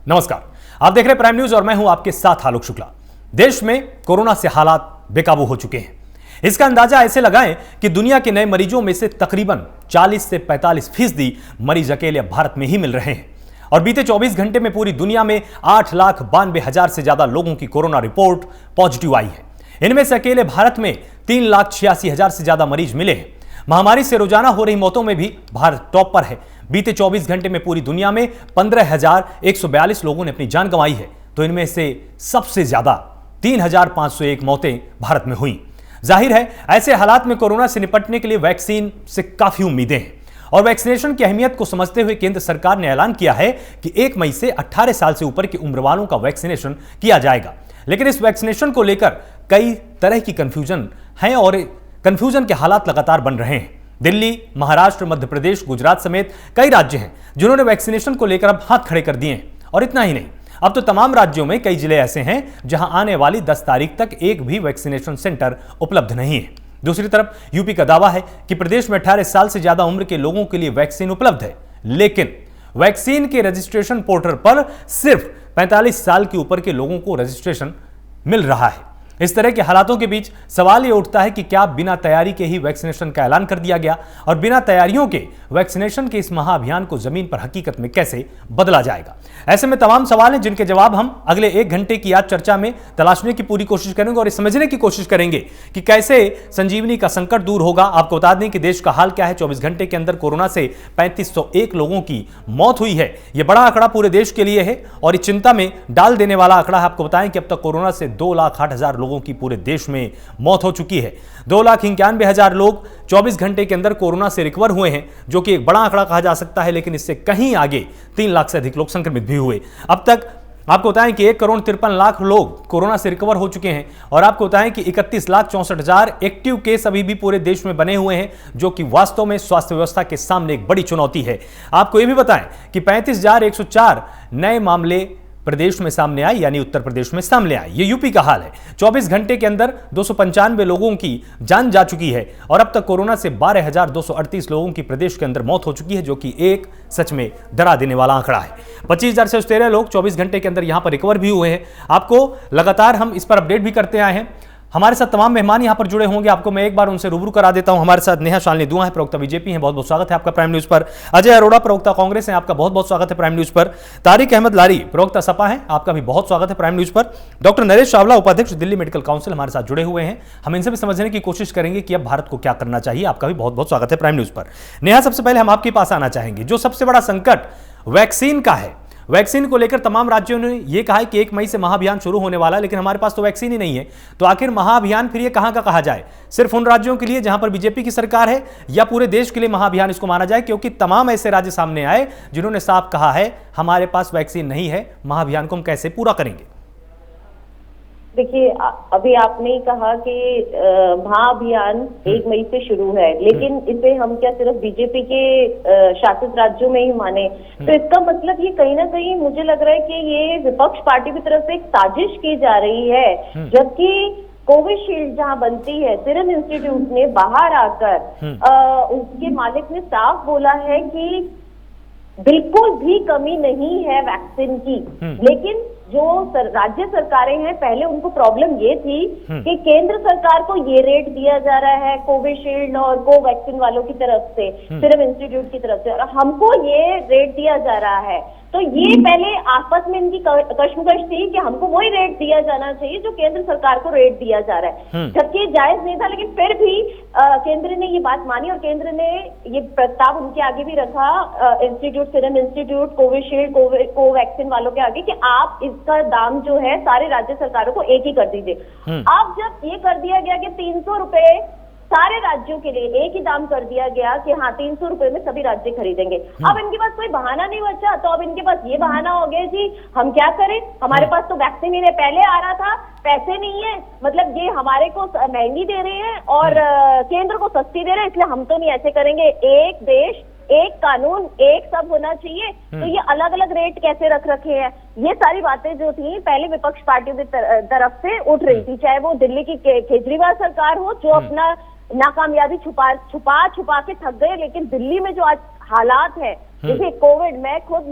नमस्कार, आप देख रहे हैं प्राइम न्यूज और मैं हूं आपके साथ आलोक शुक्ला। देश में कोरोना से हालात बेकाबू हो चुके हैं। इसका अंदाजा ऐसे लगाएं कि दुनिया के नए मरीजों में से तकरीबन 40 से 45% मरीज अकेले भारत में ही मिल रहे हैं और बीते 24 घंटे में पूरी दुनिया में 8,92,000 से ज्यादा लोगों की कोरोना रिपोर्ट पॉजिटिव आई है। इनमें से अकेले भारत में 3,86,000 से ज्यादा मरीज मिले हैं। महामारी से रोजाना हो रही मौतों में भी भारत टॉप पर है। बीते 24 घंटे में पूरी दुनिया में 15,142 लोगों ने अपनी जान गंवाई है, तो इनमें से सबसे ज्यादा 3,501 मौतें भारत में हुई। जाहिर है, ऐसे हालात में कोरोना से निपटने के लिए वैक्सीन से काफी उम्मीदें हैं और वैक्सीनेशन की अहमियत को समझते हुए केंद्र सरकार ने ऐलान किया है कि 1 मई से 18 साल से ऊपर की उम्र वालों का वैक्सीनेशन किया जाएगा। लेकिन इस वैक्सीनेशन को लेकर कई तरह की कंफ्यूजन है और कंफ्यूजन के हालात लगातार बन रहे हैं। दिल्ली, महाराष्ट्र, मध्य प्रदेश, गुजरात समेत कई राज्य हैं जिन्होंने वैक्सीनेशन को लेकर अब हाथ खड़े कर दिए हैं। और इतना ही नहीं, अब तो तमाम राज्यों में कई जिले ऐसे हैं जहां आने वाली 10 तारीख तक एक भी वैक्सीनेशन सेंटर उपलब्ध नहीं है। दूसरी तरफ यूपी का दावा है कि प्रदेश में 18 साल से ज्यादा उम्र के लोगों के लिए वैक्सीन उपलब्ध है, लेकिन वैक्सीन के रजिस्ट्रेशन पोर्टल पर सिर्फ 45 साल के ऊपर के लोगों को रजिस्ट्रेशन मिल रहा है। इस तरह के हालातों के बीच सवाल यह उठता है कि क्या बिना तैयारी के ही वैक्सीनेशन का ऐलान कर दिया गया और बिना तैयारियों के वैक्सीनेशन के इस महाअभियान को जमीन पर हकीकत में कैसे बदला जाएगा। ऐसे में तमाम सवाल हैं जिनके जवाब हम अगले 1 घंटे की आज चर्चा में तलाशने की पूरी कोशिश करेंगे और समझने की कोशिश करेंगे कि कैसे संजीवनी का संकट दूर होगा। आपको बता दें कि देश का हाल क्या है। 24 घंटे के अंदर कोरोना से 3501 लोगों की मौत हुई है। यह बड़ा आंकड़ा पूरे देश के लिए है और इस चिंता में डाल देने वाला आंकड़ा है। आपको बताएं कि अब तक कोरोना से 2,08,000 लोगों की पूरे देश में मौत हो चुकी है। 2,91,000 लोग 24 घंटे के अंदर कोरोना से रिकवर हुए हैं, जो कि एक बड़ा आंकड़ा कहा जा सकता है, लेकिन इससे कहीं आगे 3 लाख से अधिक लोग संक्रमित भी हुए। अब तक आपको बताएं कि 1,53,00,000 लोग कोरोना से रिकवर हो चुके हैं और आपको बताएं कि 31,64,000 एक्टिव केस अभी भी पूरे देश में बने हुए हैं, जो कि वास्तव में स्वास्थ्य व्यवस्था के सामने एक बड़ी चुनौती है। आपको यह भी बताएं कि 35,104 नए मामले प्रदेश में सामने आए, यानी उत्तर प्रदेश में सामने आए। ये यूपी का हाल है। 24 घंटे के अंदर 295 लोगों की जान जा चुकी है और अब तक कोरोना से 12,238 लोगों की प्रदेश के अंदर मौत हो चुकी है, जो कि एक सच में डरा देने वाला आंकड़ा है। 25,013 लोग 24 घंटे के अंदर यहां पर रिकवर भी हुए हैं। आपको लगातार हम इस पर अपडेट भी करते आए हैं। हमारे साथ तमाम मेहमान यहां पर जुड़े होंगे, आपको मैं एक बार उनसे रूबरू करा देता हूं। हमारे साथ नेहा शालिनी दुआ है, प्रवक्ता बीजेपी हैं, बहुत बहुत स्वागत है आपका प्राइम न्यूज पर। अजय अरोड़ा, प्रवक्ता कांग्रेस हैं, आपका बहुत बहुत स्वागत है प्राइम न्यूज पर। तारिक अहमद लारी, प्रवक्ता सपा हैं, आपका भी बहुत स्वागत है प्राइम न्यूज पर। डॉक्टर नरेश चावला, उपाध्यक्ष दिल्ली मेडिकल काउंसिल, हमारे साथ जुड़े हुए हैं। हम इनसे भी समझने की कोशिश करेंगे कि अब भारत को क्या करना चाहिए। आपका भी बहुत बहुत स्वागत है प्राइम न्यूज पर। नेहा, सबसे पहले हम आपके पास आना चाहेंगे। जो सबसे बड़ा संकट वैक्सीन का है, वैक्सीन को लेकर तमाम राज्यों ने यह कहा है कि 1 मई से महाअभियान शुरू होने वाला है, लेकिन हमारे पास तो वैक्सीन ही नहीं है। तो आखिर महाअभियान फिर ये कहां का कहा जाए? सिर्फ उन राज्यों के लिए जहां पर बीजेपी की सरकार है, या पूरे देश के लिए महाअभियान इसको माना जाए? क्योंकि तमाम ऐसे राज्य सामने आए जिन्होंने साफ कहा है हमारे पास वैक्सीन नहीं है, महाअभियान को हम कैसे पूरा करेंगे? देखिए, अभी आपने ही कहा कि महाअभियान 1 मई से शुरू है, लेकिन इसे हम क्या सिर्फ बीजेपी के शासित राज्यों में ही माने? तो इसका मतलब ये कहीं ना कहीं मुझे लग रहा है कि ये विपक्ष पार्टी की तरफ से एक साजिश की जा रही है। जबकि कोविशील्ड जहां बनती है, सीरम इंस्टीट्यूट ने बाहर आकर उसके मालिक ने साफ बोला है कि बिल्कुल भी कमी नहीं है वैक्सीन की। लेकिन जो राज्य सरकारें हैं, पहले उनको प्रॉब्लम ये थी कि केंद्र सरकार को ये रेट दिया जा रहा है कोविशील्ड और कोवैक्सीन वालों की तरफ से, सीरम इंस्टीट्यूट की तरफ से, और हमको ये रेट दिया जा रहा है। तो ये पहले आपस में इनकी कश्मकश थी कि हमको वही रेट दिया जाना चाहिए जो केंद्र सरकार को रेट दिया जा रहा है, जबकि जायज नहीं था। लेकिन फिर भी केंद्र ने ये बात मानी और केंद्र ने ये प्रस्ताव उनके आगे भी रखा, institute, serum institute, Covishield, Covaxin वालों के आगे, कि आप इसका दाम जो है सारे राज्य सरकारों को एक ही कर दीजिए। अब जब ये कर दिया गया कि 300 रुपए सारे राज्यों के लिए एक ही दाम कर दिया गया कि हाँ 300 रुपए में सभी राज्य खरीदेंगे, अब इनके पास कोई बहाना नहीं बचा। तो अब इनके पास ये बहाना हो गया जी हम क्या करें, हमारे पास तो वैक्सीन ही पहले आ रहा था, पैसे नहीं है, मतलब ये हमारे को महंगी दे रहे हैं और केंद्र को सस्ती दे रहे हैं, इसलिए हम तो नहीं ऐसे करेंगे। एक देश, एक कानून, एक सब होना चाहिए। तो ये अलग अलग रेट कैसे रख रखे हैं, ये सारी बातें जो थी पहले विपक्ष पार्टियों की तरफ से उठ रही थी, चाहे वो दिल्ली की केजरीवाल सरकार हो जो अपना नाकामयाबी छुपा के थक गए। लेकिन दिल्ली में जो आज हालात है देखिए कोविड, मैं खुद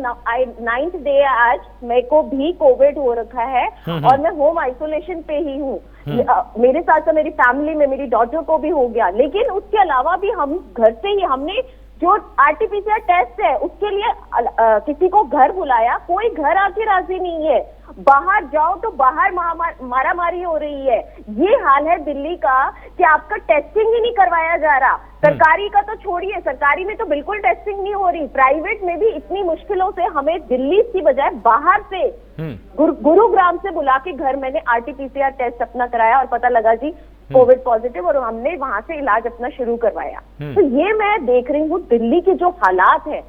9th डे आज मेरे को भी कोविड हो रखा है और मैं होम आइसोलेशन पे ही हूँ। मेरे साथ साथ मेरी फैमिली में मेरी डॉटर को भी हो गया, लेकिन उसके अलावा भी हम घर से ही हमने जो RT-PCR टेस्ट है उसके लिए किसी को घर बुलाया, कोई घर आके राजी नहीं है। बाहर जाओ तो बाहर मारामारी हो रही है। ये हाल है दिल्ली का कि आपका टेस्टिंग ही नहीं करवाया जा रहा। सरकारी का तो छोड़िए, सरकारी में तो बिल्कुल टेस्टिंग नहीं हो रही, प्राइवेट में भी इतनी मुश्किलों से हमें दिल्ली की बजाय बाहर से गुरुग्राम से बुला के घर मैंने RT-PCR टेस्ट अपना कराया और पता लगा जी कोविड पॉजिटिव, और हमने वहां से इलाज अपना शुरू करवाया। तो ये मैं देख रही हूँ दिल्ली के जो हालात है,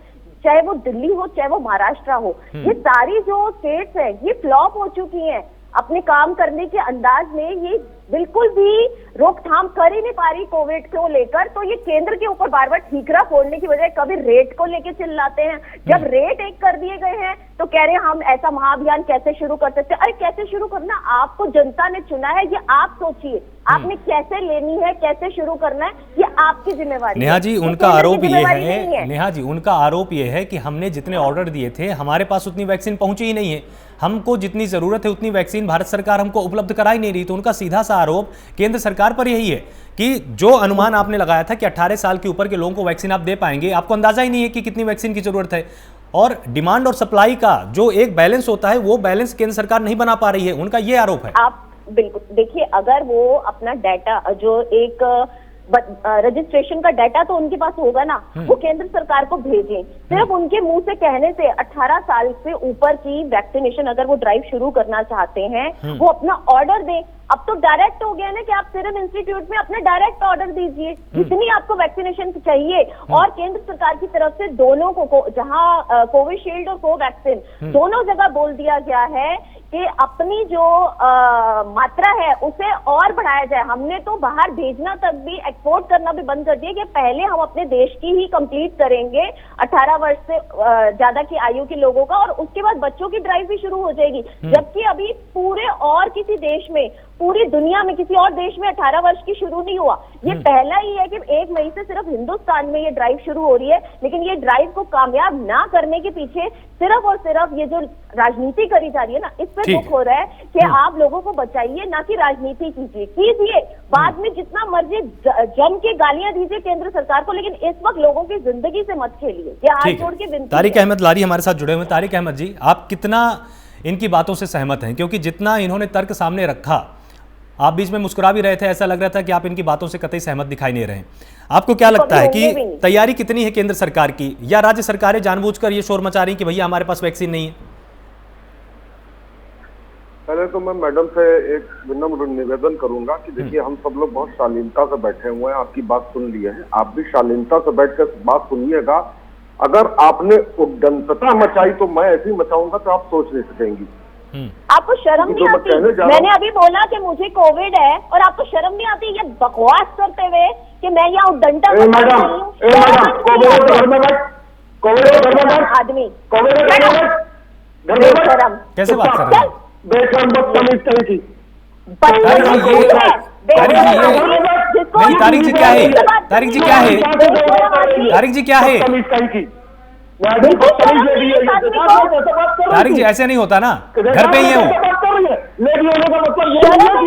चाहे वो दिल्ली हो चाहे वो महाराष्ट्र हो, ये सारी जो स्टेट्स है ये फ्लॉप हो चुकी हैं अपने काम करने के अंदाज में। ये बिल्कुल भी रोकथाम कर ही नहीं पा रही कोविड को लेकर। तो ये केंद्र के ऊपर बार बार ठीकरा फोड़ने की बजाय कभी रेट को लेके चिल्लाते हैं। जब रेट एक कर दिए गए हैं तो कह रहे हैं हम ऐसा महाअभियान कैसे शुरू कर सकते हैं। अरे कैसे शुरू करना, आपको जनता ने चुना है, ये आप सोचिए आपने कैसे लेनी है, कैसे शुरू करना है, ये आपकी जिम्मेवारी। नेहा जी उनका आरोप ये है, नेहा जी उनका आरोप ये है कि हमने जितने ऑर्डर दिए थे हमारे पास उतनी वैक्सीन पहुंची ही नहीं है, हमको जितनी जरूरत है उतनी वैक्सीन भारत सरकार हमको उपलब्ध करा ही नहीं रही। तो उनका सीधा सा आरोप केंद्र सरकार पर यही है कि जो अनुमान आपने लगाया था कि 18 साल के ऊपर के लोगों को वैक्सीन आप दे पाएंगे, आपको अंदाजा ही नहीं है कि कितनी वैक्सीन की जरूरत है। और डिमांड और सप्लाई का जो एक बैलेंस होता है वो बैलेंस केंद्र सरकार नहीं बना पा रही है, उनका ये आरोप है। आप बिल्कुल देखिए, अगर वो अपना डाटा जो एक रजिस्ट्रेशन का डाटा तो उनके पास होगा ना, वो केंद्र सरकार को भेजें। सिर्फ उनके मुंह से कहने से 18 साल से ऊपर की वैक्सीनेशन अगर वो ड्राइव शुरू करना चाहते हैं, वो अपना ऑर्डर दें। अब तो डायरेक्ट हो गया ना कि आप सीरम इंस्टीट्यूट में अपने डायरेक्ट ऑर्डर दीजिए जितनी आपको वैक्सीनेशन चाहिए। और केंद्र सरकार की तरफ से दोनों को जहां कोविशील्ड और कोवैक्सीन दोनों जगह बोल दिया गया है कि अपनी जो मात्रा है उसे और बढ़ाया जाए। हमने तो बाहर भेजना तक भी, एक्सपोर्ट करना भी बंद कर दिया कि पहले हम अपने देश की ही कंप्लीट करेंगे 18 वर्ष से ज्यादा की आयु के लोगों का, और उसके बाद बच्चों की ड्राइव भी शुरू हो जाएगी। जबकि अभी पूरे और किसी देश में, पूरी दुनिया में किसी और देश में 18 वर्ष की शुरू नहीं हुआ। ये पहला ही है कि 1 मई से सिर्फ हिंदुस्तान में ये ड्राइव शुरू हो रही है। लेकिन ये ड्राइव को कामयाब ना करने के पीछे सिर्फ और सिर्फ ये जो राजनीति करी जा रही है ना, इस पे दुख हो रहा है कि आप लोगों को बचाइए, ना कि राजनीति कीजिए। बाद में जितना मर्जी जम के गालियां दीजिए केंद्र सरकार को, लेकिन इस वक्त लोगों की जिंदगी से मत खेलिए। ये हाथ जोड़ के विनती। तारिक अहमद लारी हमारे साथ जुड़े हुए। तारिक अहमद जी, आप कितना इनकी बातों से सहमत हैं? क्योंकि जितना इन्होंने तर्क सामने रखा, आप बीच में मुस्कुरा भी रहे थे, ऐसा लग रहा था कि आप इनकी बातों से कतई सहमत दिखाई नहीं रहे। आपको क्या लगता है कि तैयारी कितनी है केंद्र सरकार की, या राज्य सरकारें जानबूझकर ये शोर मचा रही कि भैया हमारे पास वैक्सीन नहीं है? पहले तो मैं मैडम से एक विनम्र निवेदन करूंगा कि देखिए हम सब लोग बहुत शालीनता से बैठे हुए हैं, आपकी बात सुन लिए हैं, आप भी शालीनता से बैठकर बात सुनिएगा। अगर आपने उद्दंडता मचाई तो मैं ऐसी मचाऊंगा तो आप सोच नहीं सकेंगी। आपको शर्म नहीं आती? मैंने अभी बोला कि मुझे कोविड है और आपको शर्म नहीं आती ये बकवास करते हुए कि मैं यहाँ उद्दंडता आदमी कैसे बात कर रहे हैं? तारिक जी क्या है? तारिक जी क्या है? तारिक जी क्या है? तारिक जी ऐसे नहीं होता ना, घर पे ही है वो।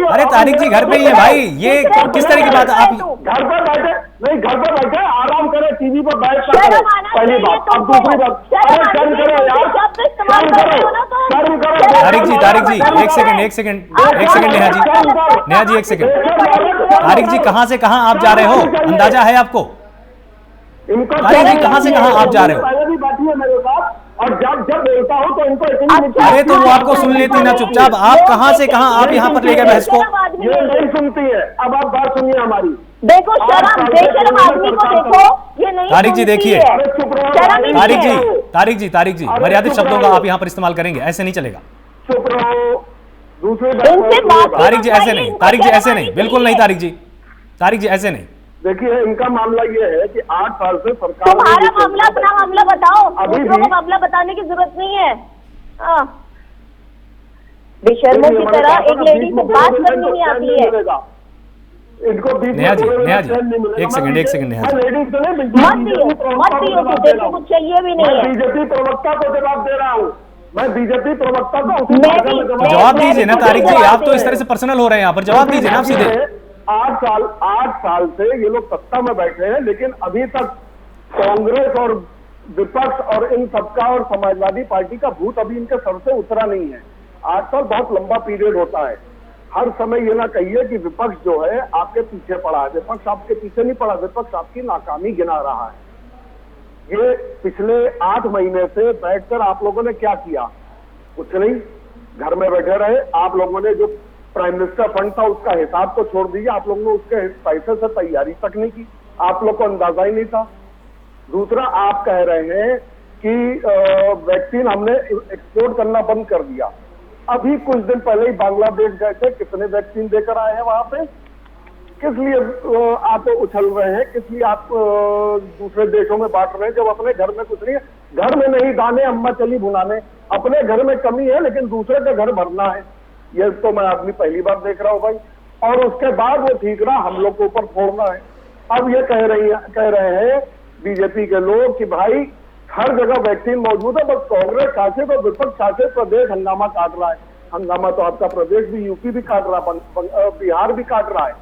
अरे तारिक जी घर पे ही है भाई, ये किस तरह की बात है? आप घर पर बैठे नहीं, घर पर बैठे आराम करें, टीवी पर बैठ कर पहली बात। अब दूसरी बात, शर्म करो यार, शर्म करो। तारिक जी एक सेकंड नेहा जी एक सेकंड। तारिक जी कहां से कहां आप जा रहे हो, अंदाजा है आपको? तारिक जी कहां से कहां आप जा रहे हो? और जब बोलता हूँ तो इनको अरे तो वो आपको सुन लेती ना चुपचाप, आप कहां से कहां आप यहाँ पर ले गए बहस को? ये नहीं सुनती है। अब आप बात सुनिए हमारी। देखो शर्म, बेशर्म आदमी को देखो, ये नहीं। तारिक जी देखिए, तारिक जी मर्यादित शब्दों का आप यहाँ पर इस्तेमाल करेंगे, ऐसे नहीं चलेगा। चुप रहो। दूसरी तारिक जी ऐसे नहीं, तारिक जी ऐसे नहीं, बिल्कुल नहीं तारिक जी, तारिक जी ऐसे नहीं। देखिए इनका मामला ये है कि 8 साल से सरकार, तुम्हारा मामला अपना मामला बताओ, दूसरों को मामला बताने की जरूरत नहीं है। बेशर्मों की तरह एक लेडी से बात करनी नहीं आती है। इनको बीच नेहा में जी, बोले नेहा बिना जी, चैन नहीं मिलेगा। एक सेकंड, एक सेकंड, नेहा मैं जी। लेडीज को नहीं, मत दियो तुझे तो कुछ चाहिए भी नहीं है। बीजेपी प्रवक्ता को जवाब दे रहा हूँ, मैं बीजेपी प्रवक्ता को उसी मैं भाषा भी- में मैं- जवाब मैं दीजिए ना भी तारिक जी, जवाब आप तो दे इस तरह रहे से पर्सनल हो रहे हैं यहाँ पर, जवाब दीजिए ना आप सीधे। 8 साल से ये लोग सत्ता में बैठे हैं, लेकिन अभी तक कांग्रेस और विपक्ष और इन सबका और समाजवादी पार्टी का भूत अभी इनके सर से उतरा नहीं है। 8 साल बहुत लंबा पीरियड होता है। हर समय ये ना कहिए कि विपक्ष जो है आपके पीछे पड़ा है। विपक्ष आपके पीछे नहीं पड़ा, विपक्ष आपकी नाकामी गिना रहा है। ये पिछले 8 महीने से बैठकर आप लोगों ने क्या किया? कुछ नहीं, घर में बैठे रहे। आप लोगों ने जो प्राइम मिनिस्टर फंड था उसका हिसाब तो छोड़ दीजिए, आप लोगों ने उसके पैसे से तैयारी तक नहीं की, आप लोग को अंदाजा ही नहीं था। दूसरा, आप कह रहे हैं कि वैक्सीन हमने एक्सपोर्ट करना बंद कर दिया। अभी कुछ दिन पहले ही बांग्लादेश गए थे, कितने वैक्सीन देकर आए हैं वहां पे? किस लिए आप उछल रहे हैं? किस लिए आप दूसरे देशों में बांट रहे हैं जब अपने घर में कुछ नहीं है? घर में नहीं दाने अम्मा चली भुनाने, अपने घर में कमी है लेकिन दूसरे का घर भरना है। ये तो मैं आदमी पहली बार देख रहा हूं भाई। और उसके बाद वो ठीक रहा, हम लोग को ऊपर फोड़ना है। अब ये कह रहे हैं बीजेपी के लोग कि भाई हर जगह वैक्सीन मौजूद है, बस कांग्रेस शासित और विपक्ष शासित प्रदेश हंगामा काट रहा है। हंगामा तो आपका प्रदेश भी, यूपी भी काट रहा है, बिहार भी काट रहा है,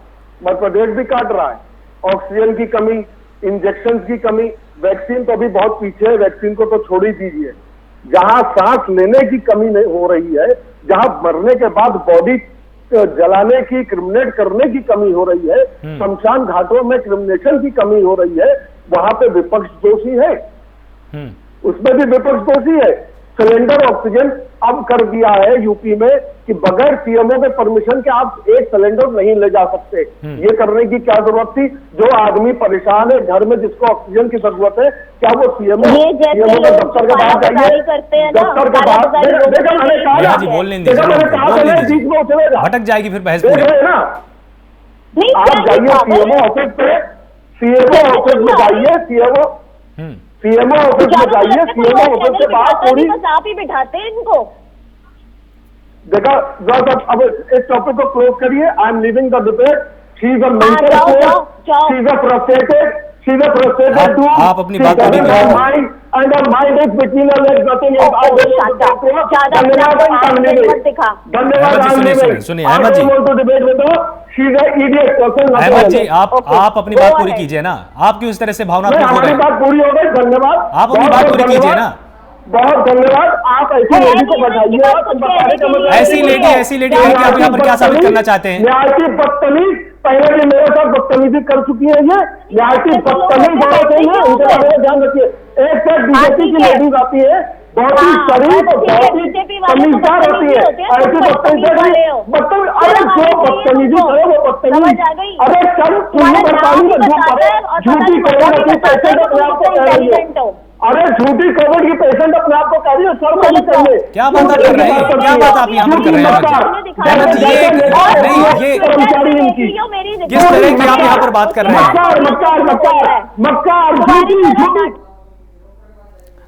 मध्य प्रदेश भी काट रहा है। ऑक्सीजन की कमी, इंजेक्शन की कमी, वैक्सीन तो अभी बहुत पीछे है, वैक्सीन को तो छोड़ ही दीजिए। जहां सांस लेने की कमी नहीं हो रही है, जहां मरने के बाद बॉडी जलाने की, क्रिमिनेट करने की कमी हो रही है, शमशान घाटों में क्रिमिनेशन की कमी हो रही है, वहां पे विपक्ष दोषी है। उसमें भी विपक्ष दोषी है। सिलेंडर ऑक्सीजन अब कर दिया है यूपी में कि बगैर सीएमओ के परमिशन के आप एक सिलेंडर नहीं ले जा सकते। ये करने की क्या जरूरत थी? जो आदमी परेशान है घर में, जिसको ऑक्सीजन की जरूरत है, क्या वो सीएमओ के दफ्तर के बाहर जाइए, दफ्तर के बाहर देखा मैंने कहा, नेहा जी बोलने दीजिए, देखा मैंने कहा बोलने बीच दीजिए। में उतरेगा, भटक जाएगी फिर बहस देख पूरी। रहे हैं ना? आप जाइए सीएमओ ऑफिस पे, सीएमओ ऑफिस में जाइए, सीएमओ ऑफिस में जाइए, सीएमओ ऑफिस के बाद पूरी आप ही बिठाते हैं इनको। देखा जरा, अब इस टॉपिक को क्लोज करिए। I am leaving the debate. She is a mental जाओ। She is a frustrated, she is a frustrated टू आप अपनी बात पूरी करिए। Mind and a mind is between a legs, nothing else. I don't want to talk to her. धन्यवाद, सुनिए, Ahmed ji. I don't want to debate with her. She is a idiot person. Ahmed ji, आप अपनी बात पूरी कीजिए ना। आप क्यों इस तरह से भावनात्मक हो रहे हमारी हैं? बात पूरी हो गई, धन्यवाद। आप अपनी बात पूरी कीजिए ना। बहुत धन्यवाद। आप ऐसी लेडी को बधाइए। ऐसी लेडी है कि आप यहाँ पर क्या साबित करना चाहते हैं? न्याय की बदतमीज, पहले भी मेरे साथ बदतमीजी कर चुकी है ये। न्याय की बदतमीज औरतें हैं, उनके बारे में ध्यान रखिए। एक से बीजेपी की लेडीज आती है, बहुत ही शरीफ और बहुत ही तमीजदार होती है। ऐसी बदतमीजी, अरे जो बदतमीजी करे वो बदतमीज। अरे चल चुल्लू पर पानी में झूठी कोविड की पेशेंट अपने आप को कह रही है। अरे झूठी कोविड की पेशेंट अपने आप को कह रही है, सर को नहीं चाहिए। क्या बात आप कर रहे हैं? क्या बात आप यहाँ पर कर रहे हैं? अहमद जी, ये कर्मचारी इनकी किस तरह की आप यहाँ पर बात कर रहे हैं? मक्कार।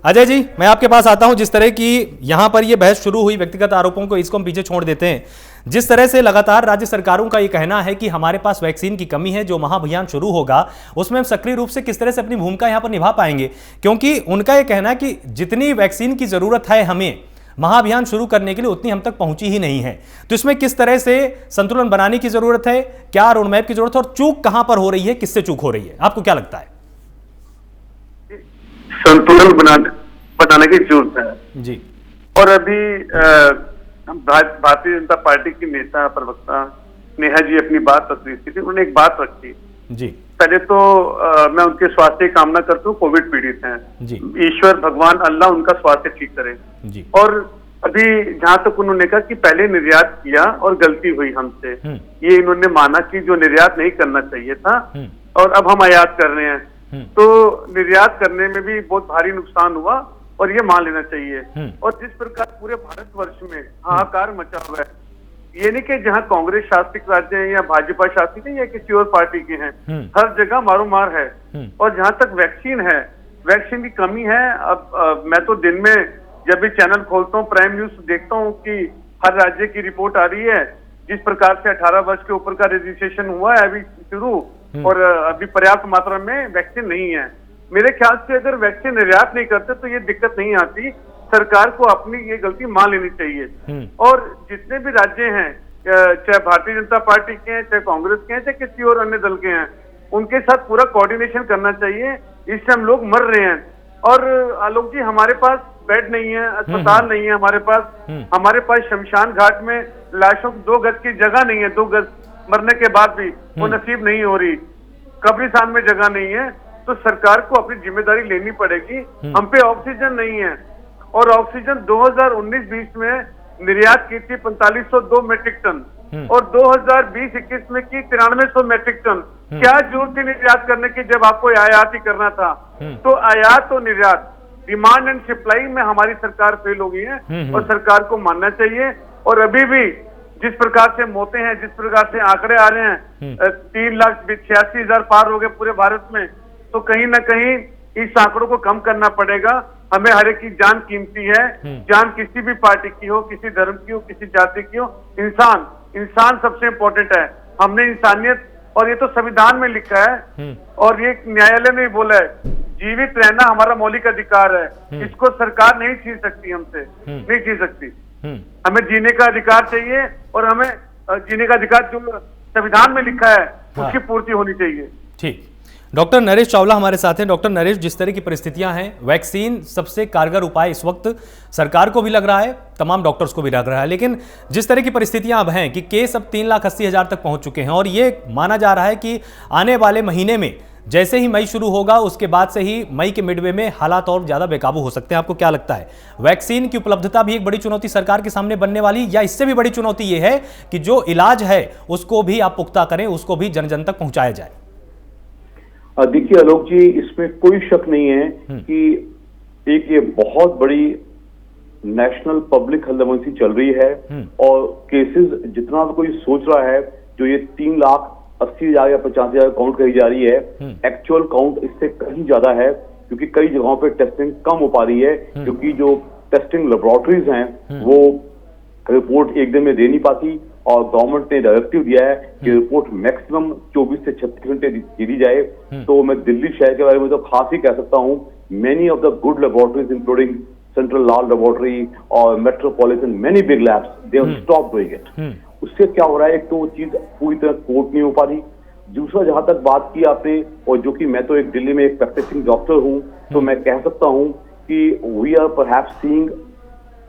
अजय जी, मैं आपके पास आता हूं। जिस तरह की यहां पर यह बहस शुरू हुई, व्यक्तिगत आरोपों को इसको हम पीछे छोड़ देते हैं। जिस तरह से लगातार राज्य सरकारों का यह कहना है कि हमारे पास वैक्सीन की कमी है, जो महाअभियान शुरू होगा उसमें हम सक्रिय रूप से किस तरह से अपनी भूमिका यहां पर निभा पाएंगे, क्योंकि उनका यह कहना है कि जितनी वैक्सीन की जरूरत है हमें महाअभियान शुरू करने के लिए, उतनी हम तक पहुंची ही नहीं है। तो इसमें किस तरह से संतुलन बनाने की जरूरत है, क्या रोडमैप की जरूरत है, और चूक कहां पर हो रही है, किससे चूक हो रही है, आपको क्या लगता है? संतुलन बनाने की जरूरत है जी। और अभी भारतीय जनता पार्टी की नेता प्रवक्ता नेहा जी अपनी बात रख रही थी, उन्होंने एक बात रखी जी। पहले तो मैं उनके स्वास्थ्य की कामना करता हूँ, कोविड पीड़ित हैं जी। ईश्वर भगवान अल्लाह उनका स्वास्थ्य ठीक करे जी। और अभी जहां तक उन्होंने कहा कि पहले निर्यात किया और गलती हुई हमसे, ये इन्होंने माना कि जो निर्यात नहीं करना चाहिए था और अब हम आयात कर रहे हैं, तो निर्यात करने में भी बहुत भारी नुकसान हुआ और ये मान लेना चाहिए। और जिस प्रकार पूरे भारतवर्ष में हाहाकार मचा हुआ है, ये नहीं कि जहां कांग्रेस शासित राज्य है या भाजपा शासित है या किसी और पार्टी के हैं, हर जगह मारो मार है। और जहां तक वैक्सीन है, वैक्सीन की कमी है। अब मैं तो दिन में जब भी चैनल खोलता हूँ, प्राइम न्यूज देखता हूँ कि हर राज्य की रिपोर्ट आ रही है। जिस प्रकार से 18 वर्ष के ऊपर का रजिस्ट्रेशन हुआ है, अभी शुरू और अभी पर्याप्त मात्रा में वैक्सीन नहीं है। मेरे ख्याल से अगर वैक्सीन निर्यात नहीं करते तो ये दिक्कत नहीं आती। सरकार को अपनी ये गलती मान लेनी चाहिए और जितने भी राज्य हैं, चाहे भारतीय जनता पार्टी के हैं, चाहे कांग्रेस के हैं, चाहे किसी और अन्य दल के हैं, उनके साथ पूरा कोऑर्डिनेशन करना चाहिए। इससे हम लोग मर रहे हैं। और आलोक जी, हमारे पास बेड नहीं है, अस्पताल नहीं है, हमारे पास शमशान घाट में लाशों की 2 गज की जगह नहीं है। 2 गज मरने के बाद भी वो नसीब नहीं हो रही, कब्रिस्तान में जगह नहीं है। तो सरकार को अपनी जिम्मेदारी लेनी पड़ेगी। हम पे ऑक्सीजन नहीं है और ऑक्सीजन 2019-20 में निर्यात की थी 4502 मेट्रिक टन और 2020-21 में की 9300 मेट्रिक टन। क्या जरूरत थी निर्यात करने की जब आपको आयात ही करना था? तो आयात और निर्यात, डिमांड एंड सप्लाई में हमारी सरकार फेल हो गई है और सरकार को मानना चाहिए। और अभी भी जिस प्रकार से मौतें हैं, जिस प्रकार से आंकड़े आ रहे हैं, 3,86,000 पार हो गए पूरे भारत में, तो कहीं ना कहीं इस आंकड़ों को कम करना पड़ेगा। हमें हर एक की जान कीमती है। जान किसी भी पार्टी की हो, किसी धर्म की हो, किसी जाति की हो, इंसान सबसे इम्पोर्टेंट है। हमने इंसानियत, और ये तो संविधान में लिखा है और ये न्यायालय ने भी बोला है, जीवित रहना हमारा मौलिक अधिकार है। इसको सरकार नहीं छीन सकती, हमसे नहीं छीन सकती। हमें जीने का अधिकार चाहिए और हमें जीने का अधिकार जो संविधान में लिखा है उसकी पूर्ति होनी चाहिए। ठीक। डॉक्टर नरेश चावला हमारे साथ हैं। डॉक्टर नरेश, जिस तरह की परिस्थितियां हैं, वैक्सीन सबसे कारगर उपाय इस वक्त सरकार को भी लग रहा है, तमाम डॉक्टर्स को भी लग रहा है, लेकिन जिस तरह की परिस्थितियां अब हैं कि केस अब 3,80,000 तक पहुंच चुके हैं और ये माना जा रहा है कि आने वाले महीने में जैसे ही मई शुरू होगा उसके बाद से ही मई के मिडवे में हालात और ज्यादा बेकाबू हो सकते हैं। आपको क्या लगता है, वैक्सीन की उपलब्धता भी एक बड़ी चुनौती सरकार के सामने बनने वाली, या इससे भी बड़ी चुनौती यह है कि जो इलाज है उसको भी आप पुख्ता करें, उसको भी जन जन तक पहुंचाया जाए? देखिए आलोक जी, इसमें कोई शक नहीं है कि एक ये बहुत बड़ी नेशनल पब्लिक हेल्थ इमरजेंसी चल रही है और केसेस जितना भी कोई सोच रहा है, जो ये 3,80,000 या 50,000 काउंट कही जा रही है, एक्चुअल काउंट इससे कहीं ज्यादा है, क्योंकि कई जगहों पे टेस्टिंग कम हो पा रही है, क्योंकि जो टेस्टिंग लेबोरेटरीज हैं वो रिपोर्ट एक दिन में दे नहीं पाती और गवर्नमेंट ने डायरेक्टिव दिया है कि रिपोर्ट मैक्सिमम 24 से 36 घंटे दी जाए। तो मैं दिल्ली शहर के बारे में तो खास ही कह सकता हूँ, many of the good laboratories including central Lal laboratory और metropolitan, many big labs, they have stopped doing it. उससे क्या हो रहा है, एक तो वो चीज पूरी तरह कोट नहीं हो पा रही। दूसरा, जहां तक बात की आपने, और जो कि मैं तो एक दिल्ली में एक प्रैक्टिसिंग डॉक्टर हूं, तो मैं कह सकता हूं कि we are perhaps seeing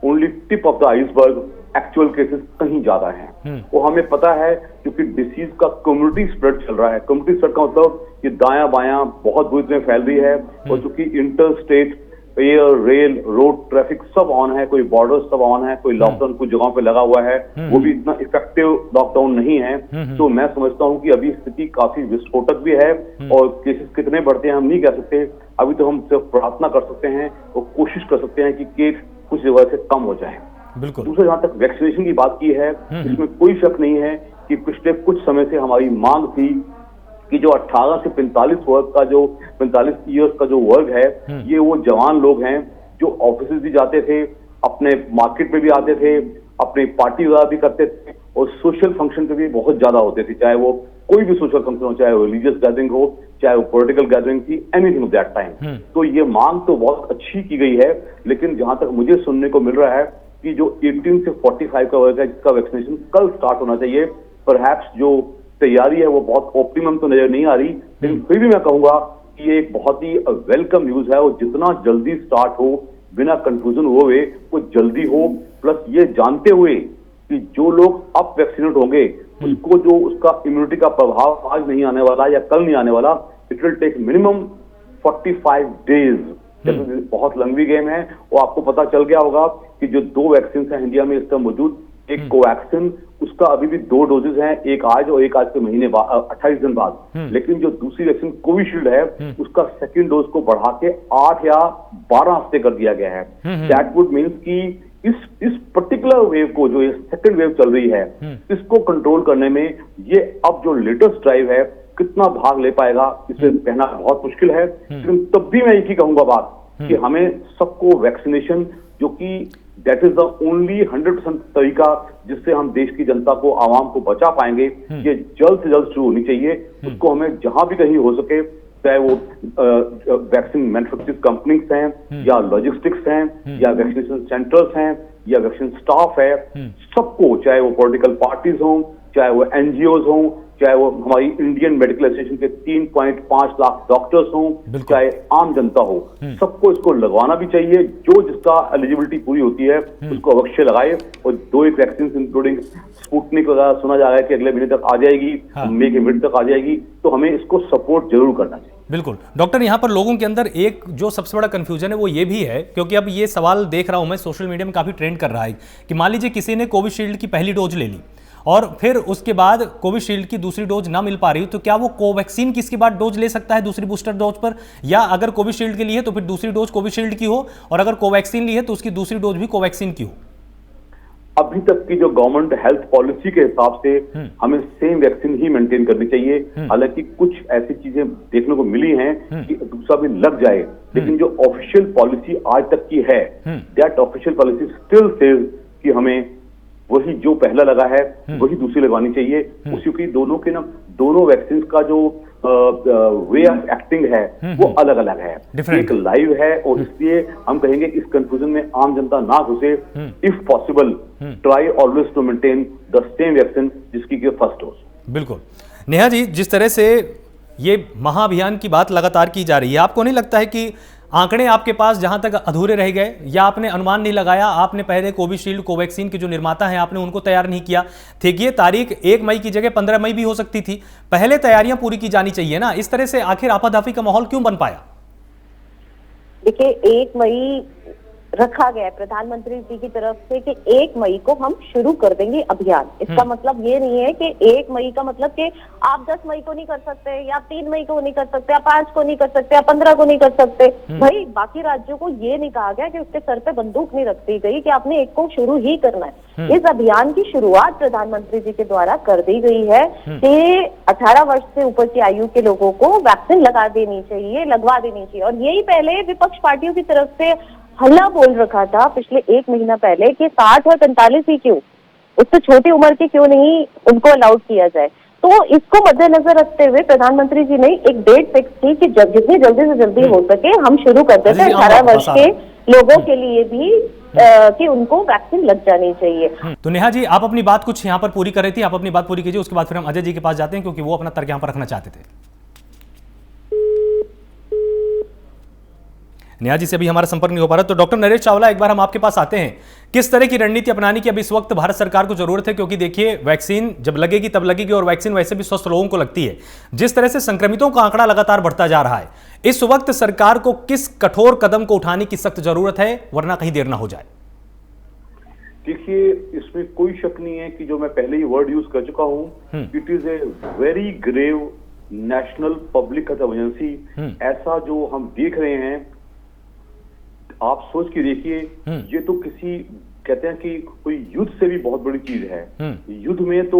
only tip of the iceberg. Actual cases कहीं ज्यादा हैं। वो हमें पता है क्योंकि डिसीज का कम्युनिटी स्प्रेड चल रहा है। कम्युनिटी स्प्रेड का मतलब कि दायां बायां बहुत बुरी तरह फैल रही है और चूंकि inter state air, rail, road traffic सब ऑन है, कोई बॉर्डर सब ऑन है, कोई लॉकडाउन कुछ जगहों पे लगा हुआ है, वो भी इतना इफेक्टिव लॉकडाउन नहीं है। तो मैं समझता हूँ कि अभी स्थिति काफी विस्फोटक भी है और केसेस कितने बढ़ते हैं हम नहीं कह सकते। अभी तो हम सिर्फ प्रार्थना कर सकते हैं और कोशिश कर सकते हैं कि केस कुछ जगह से कम हो जाए। बिल्कुल। दूसरा, जहां तक वैक्सीनेशन की बात की है, इसमें कोई शक नहीं है कि पिछले कुछ समय से हमारी मांग थी कि जो 18 से 45 वर्ग का जो 45 ईयर्स का जो वर्ग है, ये वो जवान लोग हैं जो ऑफिस भी जाते थे, अपने मार्केट में भी आते थे, अपनी पार्टी वगैरह भी करते थे और सोशल फंक्शन पे भी बहुत ज्यादा होते थे, चाहे वो कोई भी सोशल फंक्शन हो, चाहे वो रिलीजियस गैदरिंग हो, चाहे वो पॉलिटिकल गैदरिंग थी, एनीथिंग ऑफ दैट टाइम। तो ये मांग तो बहुत अच्छी की गई है, लेकिन जहां तक मुझे सुनने को मिल रहा है कि जो 18 से 45 का वर्ग है जिसका वैक्सीनेशन कल स्टार्ट होना चाहिए, परहैप्स जो तैयारी है वो बहुत ऑप्टिमम तो नजर नहीं आ रही, लेकिन फिर भी मैं कहूंगा कि ये एक बहुत ही वेलकम न्यूज है और जितना जल्दी स्टार्ट हो, बिना कंफ्यूजन हुए वो जल्दी हो, प्लस ये जानते हुए कि जो लोग अब वैक्सीनेट होंगे उसको जो उसका इम्यूनिटी का प्रभाव आज नहीं आने वाला या कल नहीं आने वाला, it will take minimum 45 days. बहुत लंबी गेम है। वो आपको पता चल गया होगा कि जो 2 वैक्सीन है इंडिया में इस समय मौजूद, एक कोवैक्सिन, उसका अभी भी 2 डोजेज हैं, एक आज और एक आज के महीने बाद 28 दिन बाद। लेकिन जो दूसरी वैक्सीन कोविशील्ड है उसका सेकंड डोज को बढ़ा के 8 या 12 हफ्ते कर दिया गया है। दैट वुड मीन्स कि इस पर्टिकुलर वेव को, जो ये सेकंड वेव चल रही है, इसको कंट्रोल करने में ये अब जो लेटेस्ट ड्राइव है कितना भाग ले पाएगा इसे कहना बहुत मुश्किल है। लेकिन तब भी मैं एक ही कहूंगा बात कि हमें सबको वैक्सीनेशन, जो कि दैट इज द ओनली 100% तरीका जिससे हम देश की जनता को, आवाम को बचा पाएंगे। ये जल्द से जल्द शुरू होनी चाहिए। उसको हमें जहां भी कहीं हो सके, चाहे वो वैक्सीन मैन्युफैक्चरिंग कंपनीज हैं या लॉजिस्टिक्स हैं या वैक्सीनेशन सेंटर्स हैं या वैक्सीन स्टाफ है, सबको, चाहे वो पॉलिटिकल पार्टीज हों, चाहे वो एनजीओज हों, चाहे वो हमारी इंडियन मेडिकल एसोसिएशन के 3.5 लाख डॉक्टर्स हों, चाहे आम जनता हो, सबको इसको लगवाना भी चाहिए। जो जिसका एलिजिबिलिटी पूरी होती है उसको अवश्य लगाए। और 2-1 वैक्सीन इंक्लूडिंग स्पुतनिक वगैरह सुना जा रहा है कि अगले महीने तक आ जाएगी, मई के मिड तक आ जाएगी, तो हमें इसको सपोर्ट जरूर करना चाहिए। बिल्कुल डॉक्टर, यहाँ पर लोगों के अंदर एक जो सबसे बड़ा कंफ्यूजन है वो ये भी है, क्योंकि अब ये सवाल देख रहा हूँ मैं सोशल मीडिया में काफ़ी ट्रेंड कर रहा है कि मान लीजिए किसी ने कोविशील्ड की पहली डोज ले ली और फिर उसके बाद कोविशील्ड की दूसरी डोज ना मिल पा रही, तो क्या वो कोवैक्सीन की इसके बाद डोज ले सकता है दूसरी बूस्टर डोज पर? या अगर कोविशील्ड के लिए है तो फिर दूसरी डोज कोविशील्ड की हो, और अगर कोवैक्सीन ली है तो उसकी दूसरी डोज भी कोवैक्सीन की हो? अभी तक की जो गवर्नमेंट हेल्थ पॉलिसी के हिसाब से हमें सेम वैक्सीन ही मेंटेन करनी चाहिए। हालांकि कुछ ऐसी चीजें देखने को मिली हैं कि दूसरा भी लग जाए, लेकिन जो ऑफिशियल पॉलिसी आज तक की है, that official policy still says कि हमें वही जो पहला लगा है वही दूसरी लगवानी चाहिए। उसी की दोनों वैक्सीन का जो वे ऑफ एक्टिंग है वो अलग अलग है, एक लाइव है, और इसलिए हम कहेंगे इस कंफ्यूजन में आम जनता ना घुसे। If possible try always to maintain the same vaccine जिसकी की फर्स्ट डोज। बिल्कुल नेहा जी, जिस तरह से ये महाअभियान की बात लगातार की जा रही है, आपको नहीं लगता है कि आंकड़े आपके पास जहां तक अधूरे रह गए, या आपने अनुमान नहीं लगाया? आपने पहले कोविशील्ड कोवैक्सीन के जो निर्माता हैं आपने उनको तैयार नहीं किया? देखिए, तारीख 1 मई की जगह 15 मई भी हो सकती थी। पहले तैयारियां पूरी की जानी चाहिए ना। इस तरह से आखिर आपाधापी का माहौल क्यों बन पाया? देखिए, 1 मई रखा गया है प्रधानमंत्री जी की तरफ से कि 1 मई को हम शुरू कर देंगे अभियान। इसका मतलब ये नहीं है कि 1 मई का मतलब कि आप 10 मई को नहीं कर सकते, या 3 मई को नहीं कर सकते, या 5 को नहीं कर सकते, या 15 को नहीं कर सकते। भाई, बाकी राज्यों को ये नहीं कहा गया कि उसके सर पे बंदूक नहीं रख दी गई कि आपने 1 को शुरू ही करना है। इस अभियान की शुरुआत प्रधानमंत्री जी के द्वारा कर दी गई है कि 18 वर्ष से ऊपर की आयु के लोगों को वैक्सीन लगवा देनी चाहिए। और यही पहले विपक्ष पार्टियों की तरफ से हल्ला बोल रखा था पिछले 1 महीना पहले कि 60 और 45 ही क्यों, उससे छोटी उम्र के क्यों नहीं उनको अलाउड किया जाए। तो इसको मद्देनजर रखते हुए प्रधानमंत्री जी ने एक डेट फिक्स की कि जितनी जल्दी से जल्दी हो सके हम शुरू कर देते हैं 18 वर्ष के लोगों के लिए भी कि उनको वैक्सीन लग जानी चाहिए। तो नेहा जी, आप अपनी बात कुछ यहाँ पर पूरी कर रही थी, आप अपनी बात पूरी कीजिए, उसके बाद फिर हम अजय जी के पास जाते हैं, क्योंकि वो अपना तर्क यहाँ पर रखना चाहते थे। नेहा जी से अभी हमारा संपर्क नहीं हो पा रहा, तो डॉक्टर नरेश चावला, एक बार हम आपके पास आते हैं। किस तरह की रणनीति अपनाने की अब इस वक्त भारत सरकार को जरूरत है? क्योंकि देखिए, वैक्सीन जब लगेगी तब लगेगी, और वैक्सीन वैसे भी स्वस्थ लोगों को लगती है। जिस तरह से संक्रमितों का आंकड़ा लगातार बढ़ता जा रहा है, इस वक्त सरकार को किस कठोर कदम को उठाने की सख्त जरूरत है, वरना कहीं देर ना हो जाए? देखिए, इसमें कोई शक नहीं है कि जो मैं पहले ही वर्ड यूज कर चुका हूं, it is a very grave national public health emergency. ऐसा जो हम देख रहे हैं, आप सोच के देखिए, ये तो किसी, कहते हैं कि कोई युद्ध से भी बहुत बड़ी चीज है। युद्ध में तो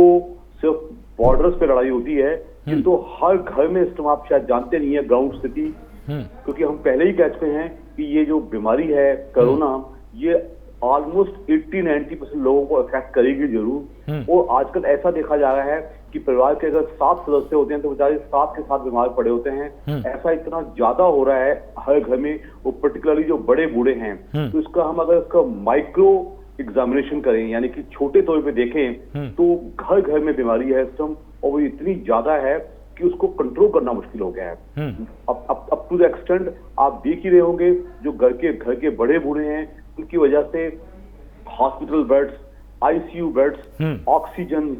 सिर्फ बॉर्डर्स पे लड़ाई होती है, किंतु हर घर में, इस आप शायद जानते नहीं है ग्राउंड स्थिति, क्योंकि हम पहले ही कह चुके हैं कि ये जो बीमारी है कोरोना, ये ऑलमोस्ट 80-90% लोगों को अफेक्ट करेगी जरूर। और आजकल ऐसा देखा जा रहा है कि परिवार के अगर 7 सदस्य होते हैं तो बेचारे 7 के 7 बीमार पड़े होते हैं। ऐसा इतना ज्यादा हो रहा है हर घर में, वो पर्टिकुलरली जो बड़े बूढ़े हैं। तो इसका हम अगर इसका माइक्रो एग्जामिनेशन करें, यानी कि छोटे तौर पे देखें, तो घर घर में बीमारी है इस टाइम, और वो इतनी ज्यादा है कि उसको कंट्रोल करना मुश्किल हो गया है। अब टू द एक्सटेंट आप देख ही रहे होंगे, जो घर के बड़े बूढ़े हैं, उनकी वजह से hospital beds, ICU beds, oxygen,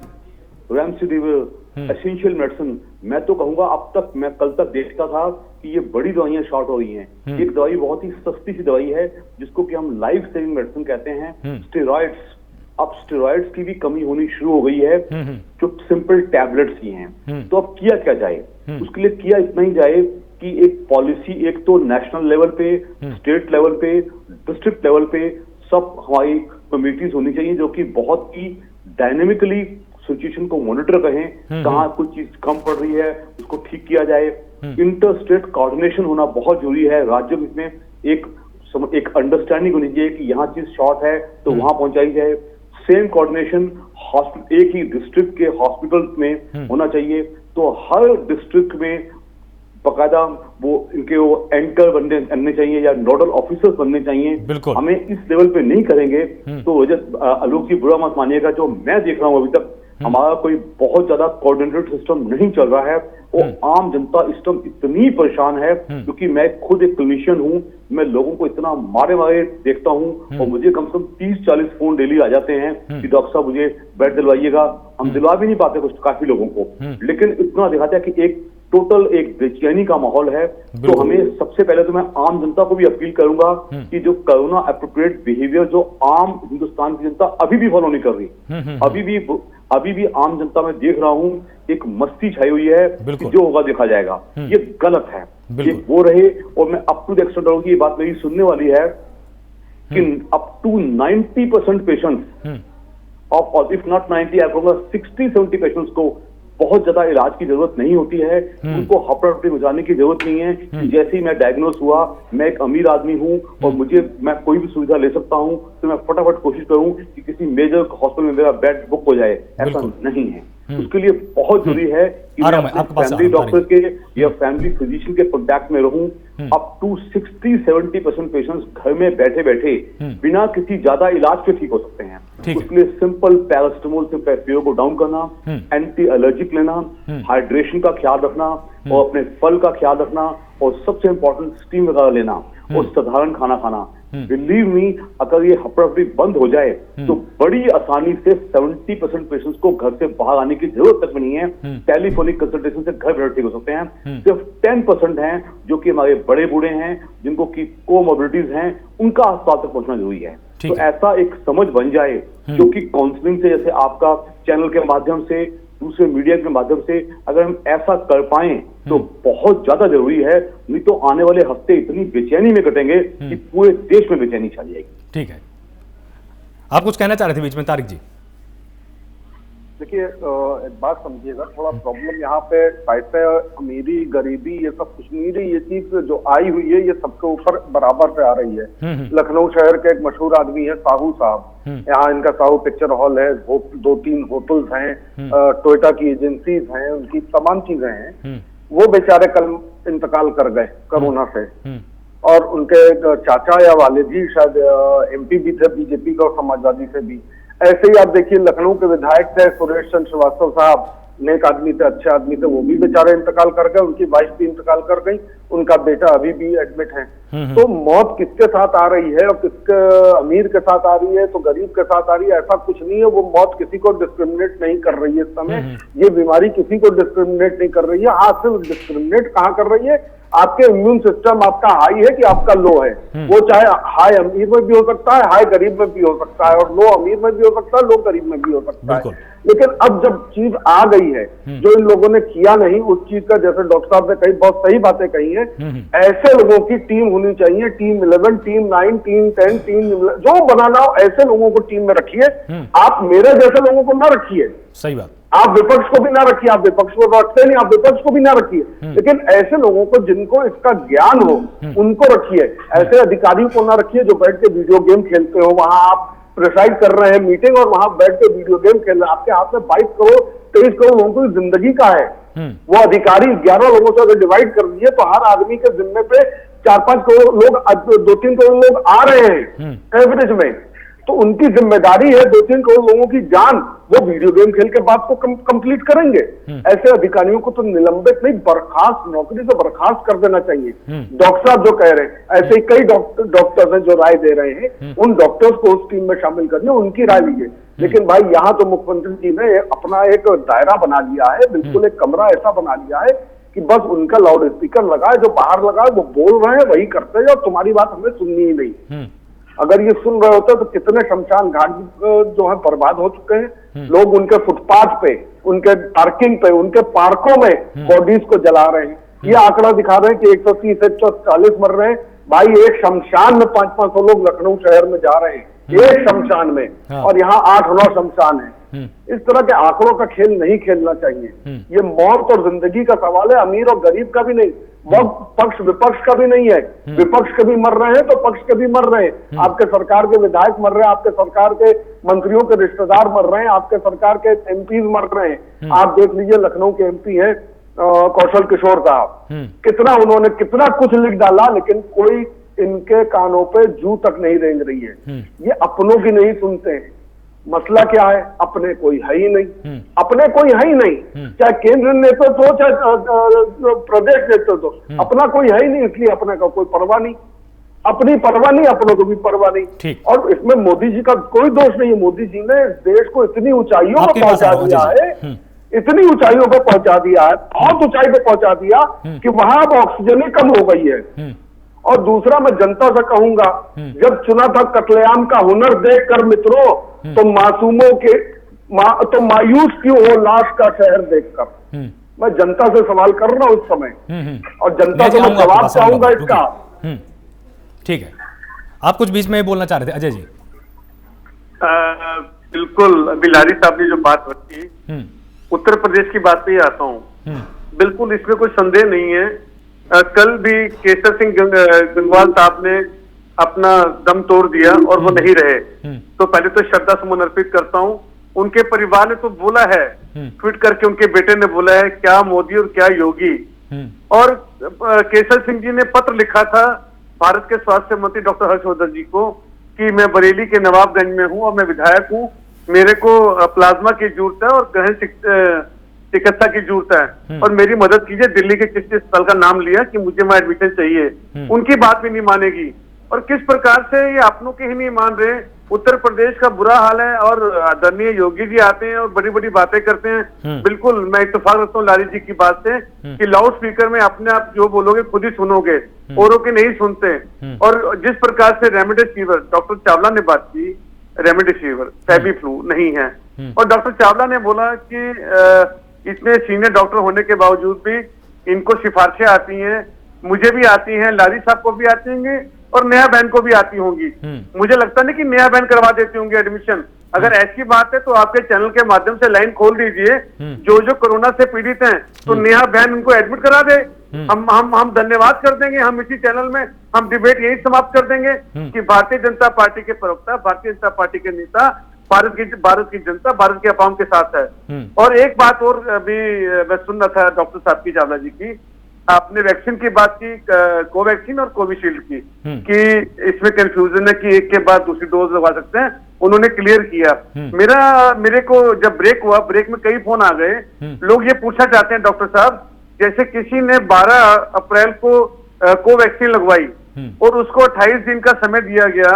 remdesivir, essential medicine, मैं तो कहूंगा अब तक, मैं कल तक देखता था कि ये बड़ी दवाइयां शॉर्ट हो रही हैं। एक दवाई बहुत ही सस्ती सी दवाई है जिसको कि हम लाइफ सेविंग मेडिसिन कहते हैं, स्टेरॉइड्स। अब स्टेरॉइड्स की भी कमी होनी शुरू हो गई है, जो सिंपल टैबलेट्स ही हैं। तो अब किया क्या जाए? उसके लिए किया इतना ही जाए कि एक पॉलिसी, एक तो नेशनल लेवल पे, स्टेट लेवल पे, डिस्ट्रिक्ट लेवल पे सब हमारी कमिटीज होनी चाहिए, जो कि बहुत ही डायनेमिकली सिचुएशन को मॉनिटर करें, कहाँ कुछ चीज कम पड़ रही है उसको ठीक किया जाए। इंटर स्टेट कोऑर्डिनेशन होना बहुत जरूरी है। राज्यों में एक एक अंडरस्टैंडिंग होनी चाहिए कि यहाँ चीज शॉर्ट है तो वहां पहुंचाई जाए। सेम कोऑर्डिनेशन हॉस्पिटल, एक ही डिस्ट्रिक्ट के हॉस्पिटल में होना चाहिए। तो हर डिस्ट्रिक्ट में बकायदा वो इनके वो एंकर बनने चाहिए या नोडल ऑफिसर्स बनने चाहिए। हमें इस लेवल पे नहीं करेंगे तो आलोक जी बुरा मत मानिएगा, जो मैं देख रहा हूँ अभी तक हमारा कोई बहुत ज्यादा कोऑर्डिनेटेड सिस्टम नहीं चल रहा है। वो आम जनता इस टाइम इतनी परेशान है, क्योंकि मैं खुद एक क्लिनिशियन हूँ, मैं लोगों को इतना मारे मारे देखता हूँ और मुझे कम से कम 30-40 फोन डेली आ जाते हैं कि डॉक्टर साहब मुझे बेड दिलवाइएगा। हम दिलवा भी नहीं पाते कुछ काफी लोगों को, लेकिन इतना दिखाता है कि एक टोटल एक बेचैनी का माहौल है। तो हमें सबसे पहले तो मैं आम जनता को भी अपील करूंगा कि जो कोरोना एप्रोप्रिएट बिहेवियर जो आम हिंदुस्तान की जनता अभी भी फॉलो नहीं कर रही, अभी भी आम जनता में देख रहा हूं एक मस्ती छाई हुई है कि जो होगा देखा जाएगा। ये गलत है, ये वो रहे। और मैं अप टू द एक्सटेंट रहूंगी, ये बात मेरी सुनने वाली है कि up to 90% patients of, if not 90, I कहूंगा 60-70 पेशेंट्स को बहुत ज्यादा इलाज की जरूरत नहीं होती है। उनको हपड़पटी गुजारने की जरूरत नहीं है कि जैसे ही मैं डायग्नोस हुआ, मैं एक अमीर आदमी हूं और मैं कोई भी सुविधा ले सकता हूं, तो मैं फटाफट कोशिश करूं कि किसी मेजर हॉस्पिटल में मेरा बेड बुक हो जाए। ऐसा नहीं है। उसके लिए बहुत जरूरी है कि मैं अपने फैमिली डॉक्टर के या फैमिली फिजिशियन के कॉन्टैक्ट में रहूं। अप टू 60-70% पेशेंट्स घर में बैठे बैठे बिना किसी ज्यादा इलाज के ठीक हो सकते हैं। उसके लिए सिंपल पैरासिटामोल से फीवर को डाउन करना, एंटी एलर्जिक लेना, हाइड्रेशन का ख्याल रखना और अपने फल का ख्याल रखना, और सबसे इंपॉर्टेंट स्टीम वगैरह लेना और साधारण खाना खाना। बिलीव मी, अगर ये हपड़पड़ी बंद हो जाए तो बड़ी आसानी से 70% पेशेंट्स को घर से बाहर आने की जरूरत तक भी नहीं है। टेलीफोनिक कंसल्टेशन से घर बैठे ठीक हो सकते हैं। सिर्फ 10% हैं जो कि हमारे बड़े बूढ़े हैं, जिनको की कोमोबिलिटीज हैं, उनका अस्पताल तक पहुंचना जरूरी है। तो ऐसा एक समझ बन जाए जो कि काउंसलिंग से, जैसे आपका चैनल के माध्यम से, दूसरे मीडिया के माध्यम से अगर हम ऐसा कर पाए तो बहुत ज्यादा जरूरी है। नहीं तो आने वाले हफ्ते इतनी बेचैनी में कटेंगे कि पूरे देश में बेचैनी छा जाएगी। ठीक है, आप कुछ कहना चाह रहे थे बीच में, तारिक जी? देखिए, एक बात समझिएगा, थोड़ा प्रॉब्लम यहाँ पे पैसे, अमीरी, गरीबी, ये सब कुछ नहीं रही। ये चीज जो आई हुई है ये सबके ऊपर बराबर पे आ रही है। लखनऊ शहर के एक मशहूर आदमी है साहू साहब, यहाँ इनका साहू पिक्चर हॉल है, 2-3 होटल्स हैं, टोयोटा की एजेंसीज हैं, उनकी तमाम चीजें हैं। वो बेचारे कल इंतकाल कर गए कोरोना से, और उनके चाचा या वालिद जी शायद MP भी थे बीजेपी का और समाजवादी से भी। ऐसे ही आप देखिए लखनऊ के विधायक थे सुरेश चंद्र श्रीवास्तव साहब, नेक आदमी थे, अच्छे आदमी थे, वो भी बेचारे इंतकाल कर गए, उनकी वाइफ भी इंतकाल कर गई, उनका बेटा अभी भी एडमिट है। तो मौत किसके साथ आ रही है, और किसके अमीर के साथ आ रही है तो गरीब के साथ आ रही है, ऐसा कुछ नहीं है। वो मौत किसी को डिस्क्रिमिनेट नहीं कर रही है इस समय, ये बीमारी किसी को डिस्क्रिमिनेट नहीं कर रही है। हाँ, सिर्फ डिस्क्रिमिनेट कहाँ कर रही है, आपके इम्यून सिस्टम आपका हाई है कि आपका लो है। वो चाहे हाई अमीर में भी हो सकता है, हाई गरीब में भी हो सकता है, और लो अमीर में भी हो सकता है, लो गरीब में भी हो सकता है। लेकिन अब जब चीज आ गई है, जो इन लोगों ने किया नहीं उस चीज का, जैसे डॉक्टर साहब ने कही, बहुत सही बातें कही है, ऐसे लोगों की टीम होनी चाहिए, टीम 11, टीम 9, टीम 10, टीम जो बनाना हो, ऐसे लोगों को टीम में रखिए। आप मेरे जैसे लोगों को ना रखिए। सही बात। आप विपक्ष को भी ना रखिए, आप विपक्ष को रखते नहीं, आप विपक्ष को भी ना रखिए, लेकिन ऐसे लोगों को जिनको इसका ज्ञान हो उनको रखिए। ऐसे अधिकारियों को ना रखिए जो बैठ के वीडियो गेम खेलते हो। वहां आप प्रिसाइड कर रहे हैं मीटिंग और वहां बैठ के वीडियो गेम खेल रहे हैं। आपके हाथ में 22 करोड़ 23 करोड़ लोगों की जिंदगी का है। वो अधिकारी 11 लोगों से अगर डिवाइड कर दिए तो हर आदमी के जिम्मे पे 4-5 करोड़ लोग, 2-3 करोड़ लोग आ रहे हैं एवरेज में, तो उनकी जिम्मेदारी है 2-3 करोड़ लोगों की जान वो वीडियो गेम खेल के बात को कंप्लीट करेंगे। ऐसे अधिकारियों को तो निलंबित नहीं, बर्खास्त, नौकरी से बर्खास्त कर देना चाहिए। डॉक्टर साहब जो कह रहे हैं, ऐसे ही कई डॉक्टर्स हैं जो राय दे रहे हैं, उन डॉक्टर्स को उस टीम में शामिल करने, उनकी राय लीजिए। लेकिन भाई यहाँ तो मुख्यमंत्री जी ने अपना एक दायरा बना लिया है, बिल्कुल एक कमरा ऐसा बना लिया है कि बस उनका लाउड स्पीकर लगा है, जो बाहर लगा है वो बोल रहे हैं, वही करते हैं, और तुम्हारी बात हमें सुननी ही नहीं। अगर ये सुन रहे होते तो कितने शमशान घाट जो है बर्बाद हो चुके हैं। लोग उनके फुटपाथ पे, उनके पार्किंग पे, उनके पार्कों में बॉडीज को जला रहे हैं। ये आंकड़ा दिखा रहे हैं कि 130 से 140 मर रहे हैं। भाई एक शमशान में 500 लोग लखनऊ शहर में जा रहे हैं, एक शमशान में, और यहाँ 8-9 शमशान है। इस तरह के आंकड़ों का खेल नहीं खेलना चाहिए। ये मौत और जिंदगी का सवाल है, अमीर और गरीब का भी नहीं। वो पक्ष विपक्ष का भी नहीं है। विपक्ष कभी मर रहे हैं तो पक्ष कभी मर रहे हैं। आपके सरकार के विधायक मर रहे हैं, आपके सरकार के मंत्रियों के रिश्तेदार मर रहे हैं, आपके सरकार के एमपीज मर रहे हैं। आप देख लीजिए लखनऊ के एमपी हैं कौशल किशोर साहब, कितना उन्होंने कितना कुछ लिख डाला, लेकिन कोई इनके कानों पे जू तक नहीं रेंग रही है। ये अपनों की नहीं सुनते हैं। मसला क्या है? अपने कोई है ही नहीं, अपने कोई है ही नहीं, चाहे केंद्र नेतृत्व हो चाहे प्रदेश नेतृत्व, अपना कोई है ही नहीं, इसलिए अपने का कोई परवाह नहीं, अपनी परवाह नहीं, अपनों को भी परवाह नहीं। और इसमें मोदी जी का कोई दोष नहीं है। मोदी जी ने देश को इतनी ऊंचाइयों पर पहुंचा दिया है, इतनी ऊंचाइयों पर पहुंचा दिया है, बहुत ऊंचाई पर पहुंचा दिया कि वहां अब ऑक्सीजन ही कम हो गई है। और दूसरा मैं जनता से कहूंगा, जब चुना था कत्लेआम का हुनर देखकर मित्रों, तो मासूमों के तो मायूस क्यों हो लाश का शहर देखकर। मैं जनता से सवाल कर रहा हूं इस समय, और जनता से मैं जवाब चाहूंगा इसका। ठीक है, आप कुछ बीच में बोलना चाह रहे थे अजय जी? बिल्कुल, अभी लारी साहब ने जो बात रखी, उत्तर प्रदेश की बात पे ही आता हूँ। बिल्कुल इसमें कोई संदेह नहीं है। कल भी केसर सिंह गंगवाल साहब ने अपना दम तोड़ दिया और वो नहीं रहे, तो पहले तो श्रद्धा सुमन अर्पित करता हूँ। उनके परिवार ने तो बोला है, ट्वीट करके उनके बेटे ने बोला है, क्या मोदी और क्या योगी। और केसर सिंह जी ने पत्र लिखा था भारत के स्वास्थ्य मंत्री डॉक्टर हर्षवर्धन जी को कि मैं बरेली के नवाबगंज में हूँ और मैं विधायक हूँ, मेरे को प्लाज्मा की जरूरत है और गहन चिकित्सा की जरूरत है और मेरी मदद कीजिए। दिल्ली के किसी अस्पताल का नाम लिया कि मुझे वहां एडमिशन चाहिए। उनकी बात भी नहीं मानेगी। और किस प्रकार से ये अपनों के ही नहीं मान रहे। उत्तर प्रदेश का बुरा हाल है और आदरणीय योगी जी आते हैं और बड़ी बड़ी बातें करते हैं। बिल्कुल मैं इत्तेफाक रखता हूँ लारी जी की बात से कि लाउड स्पीकर में अपने आप जो बोलोगे खुद ही सुनोगे, औरों के नहीं सुनते। और जिस प्रकार से रेमडेसिविर, डॉक्टर चावला ने बात की, रेमडेसिविर फेबिफ्लू नहीं है, और डॉक्टर चावला ने बोला कि इतने सीनियर डॉक्टर होने के बावजूद भी इनको सिफारिशें आती हैं, मुझे भी आती हैं, लारी साहब को भी आती होंगी और नया बहन को भी आती होंगी। मुझे लगता नहीं कि नया बहन करवा देती होंगी एडमिशन। अगर ऐसी बात है तो आपके चैनल के माध्यम से लाइन खोल दीजिए, जो जो कोरोना से पीड़ित हैं तो नया बहन उनको एडमिट करा दे। हम धन्यवाद कर देंगे। हम इसी चैनल में हम डिबेट यही समाप्त कर देंगे कि भारतीय जनता पार्टी के प्रवक्ता, भारतीय जनता पार्टी के नेता भारत की जनता, भारत के अवाम के साथ है। और एक बात और अभी मैं सुन रहा था डॉक्टर साहब की, चावला जी की, आपने वैक्सीन की बात की, कोवैक्सीन और कोविशील्ड की, कि इसमें कंफ्यूजन है कि एक के बाद दूसरी डोज लगवा सकते हैं। उन्होंने क्लियर किया। मेरे को जब ब्रेक हुआ, ब्रेक में कई फोन आ गए, लोग ये पूछना चाहते हैं डॉक्टर साहब, जैसे किसी ने 12 अप्रैल को कोवैक्सीन लगवाई और उसको 28 दिन का समय दिया गया,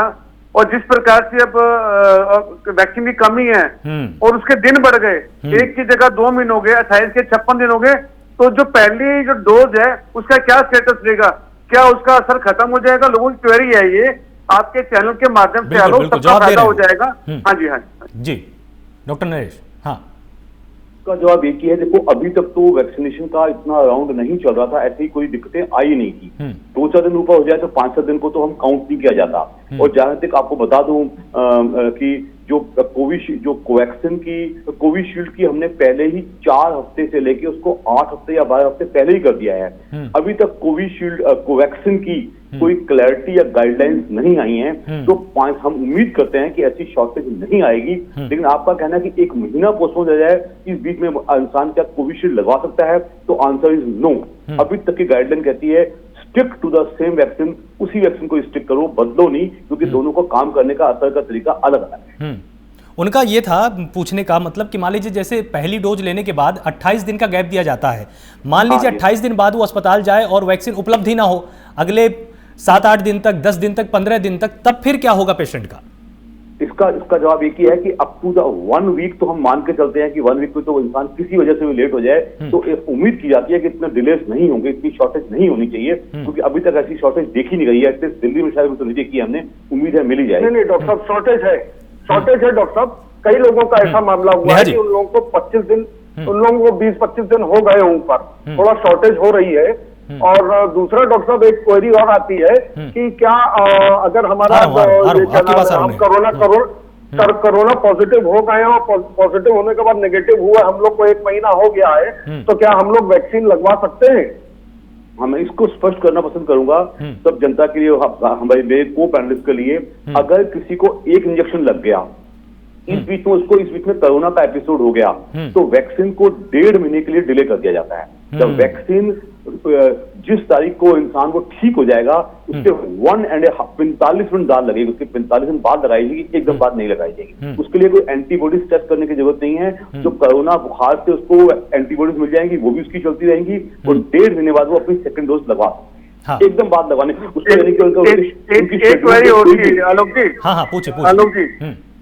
और जिस प्रकार से अब वैक्सीन की कमी है और उसके दिन बढ़ गए, एक की जगह 2 महीने हो गए, 28 के 56 दिन हो गए, तो जो पहली जो डोज है उसका क्या स्टेटस रहेगा? क्या उसका असर खत्म हो जाएगा? लोगों की क्वेरी है ये, आपके चैनल के माध्यम से आलो, सबका फायदा हो जाएगा। हाँ जी, हाँ जी डॉक्टर नरेश। हाँ, का जवाब एक ही है। देखो, अभी तक तो वैक्सीनेशन का इतना राउंड नहीं चल रहा था, ऐसी कोई दिक्कतें आई नहीं थी। 2-4 दिन ऊपर हो जाए तो 5-7 दिन को तो हम काउंट नहीं किया जाता। और जहां तक आपको बता दूं कि जो कोविशील्ड की हमने पहले ही 4 हफ्ते से लेके उसको 8 हफ्ते या 12 हफ्ते पहले ही कर दिया है। अभी तक कोवैक्सीन की कोई क्लैरिटी या गाइडलाइंस नहीं आई है, तो हम उम्मीद करते हैं कि ऐसी शॉर्टेज नहीं आएगी। लेकिन आपका कहना है कि 1 महीना पोस्टपोन हो जाए, इस बीच में इंसान क्या कोविशील्ड लगवा सकता है? तो आंसर इज नो। अभी तक की गाइडलाइन कहती है stick to the same vaccine, उसी वैक्सीन को स्टिक करो, बदलो नहीं, क्योंकि दोनों को काम करने का असर का तरीका अलग अलग है। उनका ये था पूछने का मतलब कि मान लीजिए जैसे पहली डोज लेने के बाद 28 दिन का गैप दिया जाता है, मान लीजिए 28 दिन बाद वो अस्पताल जाए और वैक्सीन उपलब्ध ही ना हो, अगले 7-8 दिन तक, 10 दिन तक, 15 दिन तक, तब फिर क्या होगा पेशेंट का? इसका जवाब एक ही है कि अप टू द 1 वीक तो हम मान के चलते हैं कि 1 वीक में तो इंसान किसी वजह से भी लेट हो जाए, तो उम्मीद की जाती है कि इतने डिलेस नहीं होंगे, इतनी शॉर्टेज नहीं होनी चाहिए, क्योंकि अभी तक ऐसी शॉर्टेज देखी नहीं गई है। दिल्ली में शायद तो नहीं देखी हमने, उम्मीद है मिल ही जाए। नहीं डॉक्टर साहब, शॉर्टेज है डॉक्टर साहब। कई लोगों का ऐसा मामला हुआ है कि उन लोगों को 25 दिन, उन लोगों को 20-25 दिन हो गए ऊपर, थोड़ा शॉर्टेज हो रही है। और दूसरा डॉक्टर साहब एक क्वेरी और आती है कि क्या अगर हमारा हम कोरोना पॉजिटिव हो गए और पॉजिटिव होने के बाद नेगेटिव हुआ, हम लोग को 1 महीना हो गया है, तो क्या हम लोग वैक्सीन लगवा सकते हैं? मैं इसको स्पष्ट करना पसंद करूंगा सब जनता के लिए, हमारे मेरे को पैनलिस्ट के लिए, अगर किसी को एक इंजेक्शन लग गया, इस बीच में कोरोना का एपिसोड हो गया, तो वैक्सीन को 1.5 महीने के लिए डिले कर दिया जाता है। जब वैक्सीन जिस तारीख को इंसान को ठीक हो जाएगा, उसके 45 मिनट बाद लगेगी, उसके 45 मिनट बाद लगाई जाएगी, एकदम बाद नहीं लगाई जाएगी। उसके लिए कोई एंटीबॉडीज टेस्ट करने की जरूरत नहीं है। जो कोरोना बुखार से उसको एंटीबॉडीज मिल जाएंगी, वो भी उसकी चलती रहेंगी, और 1.5 महीने बाद वो अपनी सेकंड डोज लगवा सकते हैं। एकदम बाद लगवाने उसके एक क्वेरी और थी आलोक जी। हाँ पूछे आलोक जी,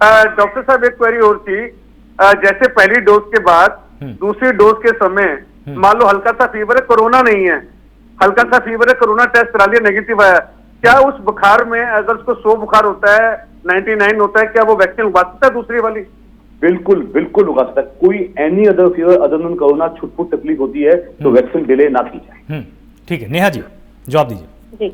डॉक्टर साहब एक क्वेरी और थी, जैसे पहली डोज के बाद दूसरी डोज के समय मान लो हल्का सा फीवर है, कोरोना नहीं है, हल्का सा फीवर है, कोरोना टेस्ट करा लिया नेगेटिव आया, क्या उस बुखार में अगर उसको 100 बुखार होता है, 99 होता है, क्या वो वैक्सीन उगा सकता है दूसरी वाली? बिल्कुल बिल्कुल उगा सकता है। कोई any other fever other than corona छुटपुट तकलीफ होती है तो वैक्सीन डिले ना की जाए। ठीक है, नेहा जी जवाब दीजिए। जी,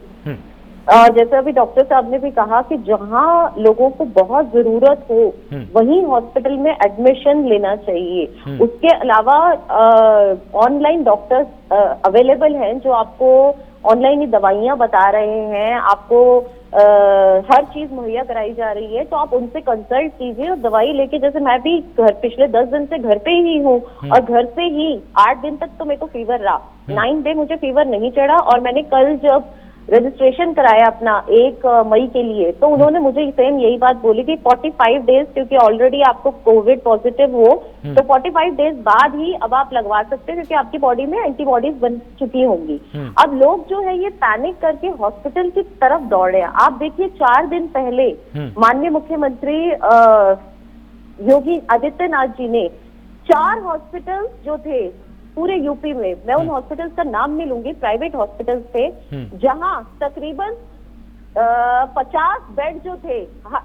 जैसे अभी डॉक्टर साहब ने भी कहा कि जहां लोगों को बहुत जरूरत हो वहीं हॉस्पिटल में एडमिशन लेना चाहिए। उसके अलावा ऑनलाइन डॉक्टर्स अवेलेबल हैं जो आपको ऑनलाइन ही दवाइयां बता रहे हैं, आपको हर चीज मुहैया कराई जा रही है, तो आप उनसे कंसल्ट कीजिए और दवाई लेके, जैसे मैं भी पिछले 10 दिन से घर पे ही हूँ और घर से ही 8 दिन तक तो मेरे को फीवर रहा, 9 डे मुझे फीवर नहीं चढ़ा, और मैंने कल जब रजिस्ट्रेशन कराया अपना 1 मई के लिए, तो उन्होंने मुझे सेम यही बात बोली कि 45 डेज, क्योंकि ऑलरेडी आपको कोविड पॉजिटिव हो तो 45 डेज बाद ही अब आप लगवा सकते हैं, क्योंकि आपकी बॉडी में एंटीबॉडीज बन चुकी होंगी। अब लोग जो है ये पैनिक करके हॉस्पिटल की तरफ दौड़े। आप देखिए 4 दिन पहले माननीय मुख्यमंत्री योगी आदित्यनाथ जी ने 4 हॉस्पिटल जो थे पूरे यूपी में, मैं उन हॉस्पिटल्स का नाम नहीं लूंगी, प्राइवेट हॉस्पिटल्स थे, जहां तकरीबन 50 बेड जो थे,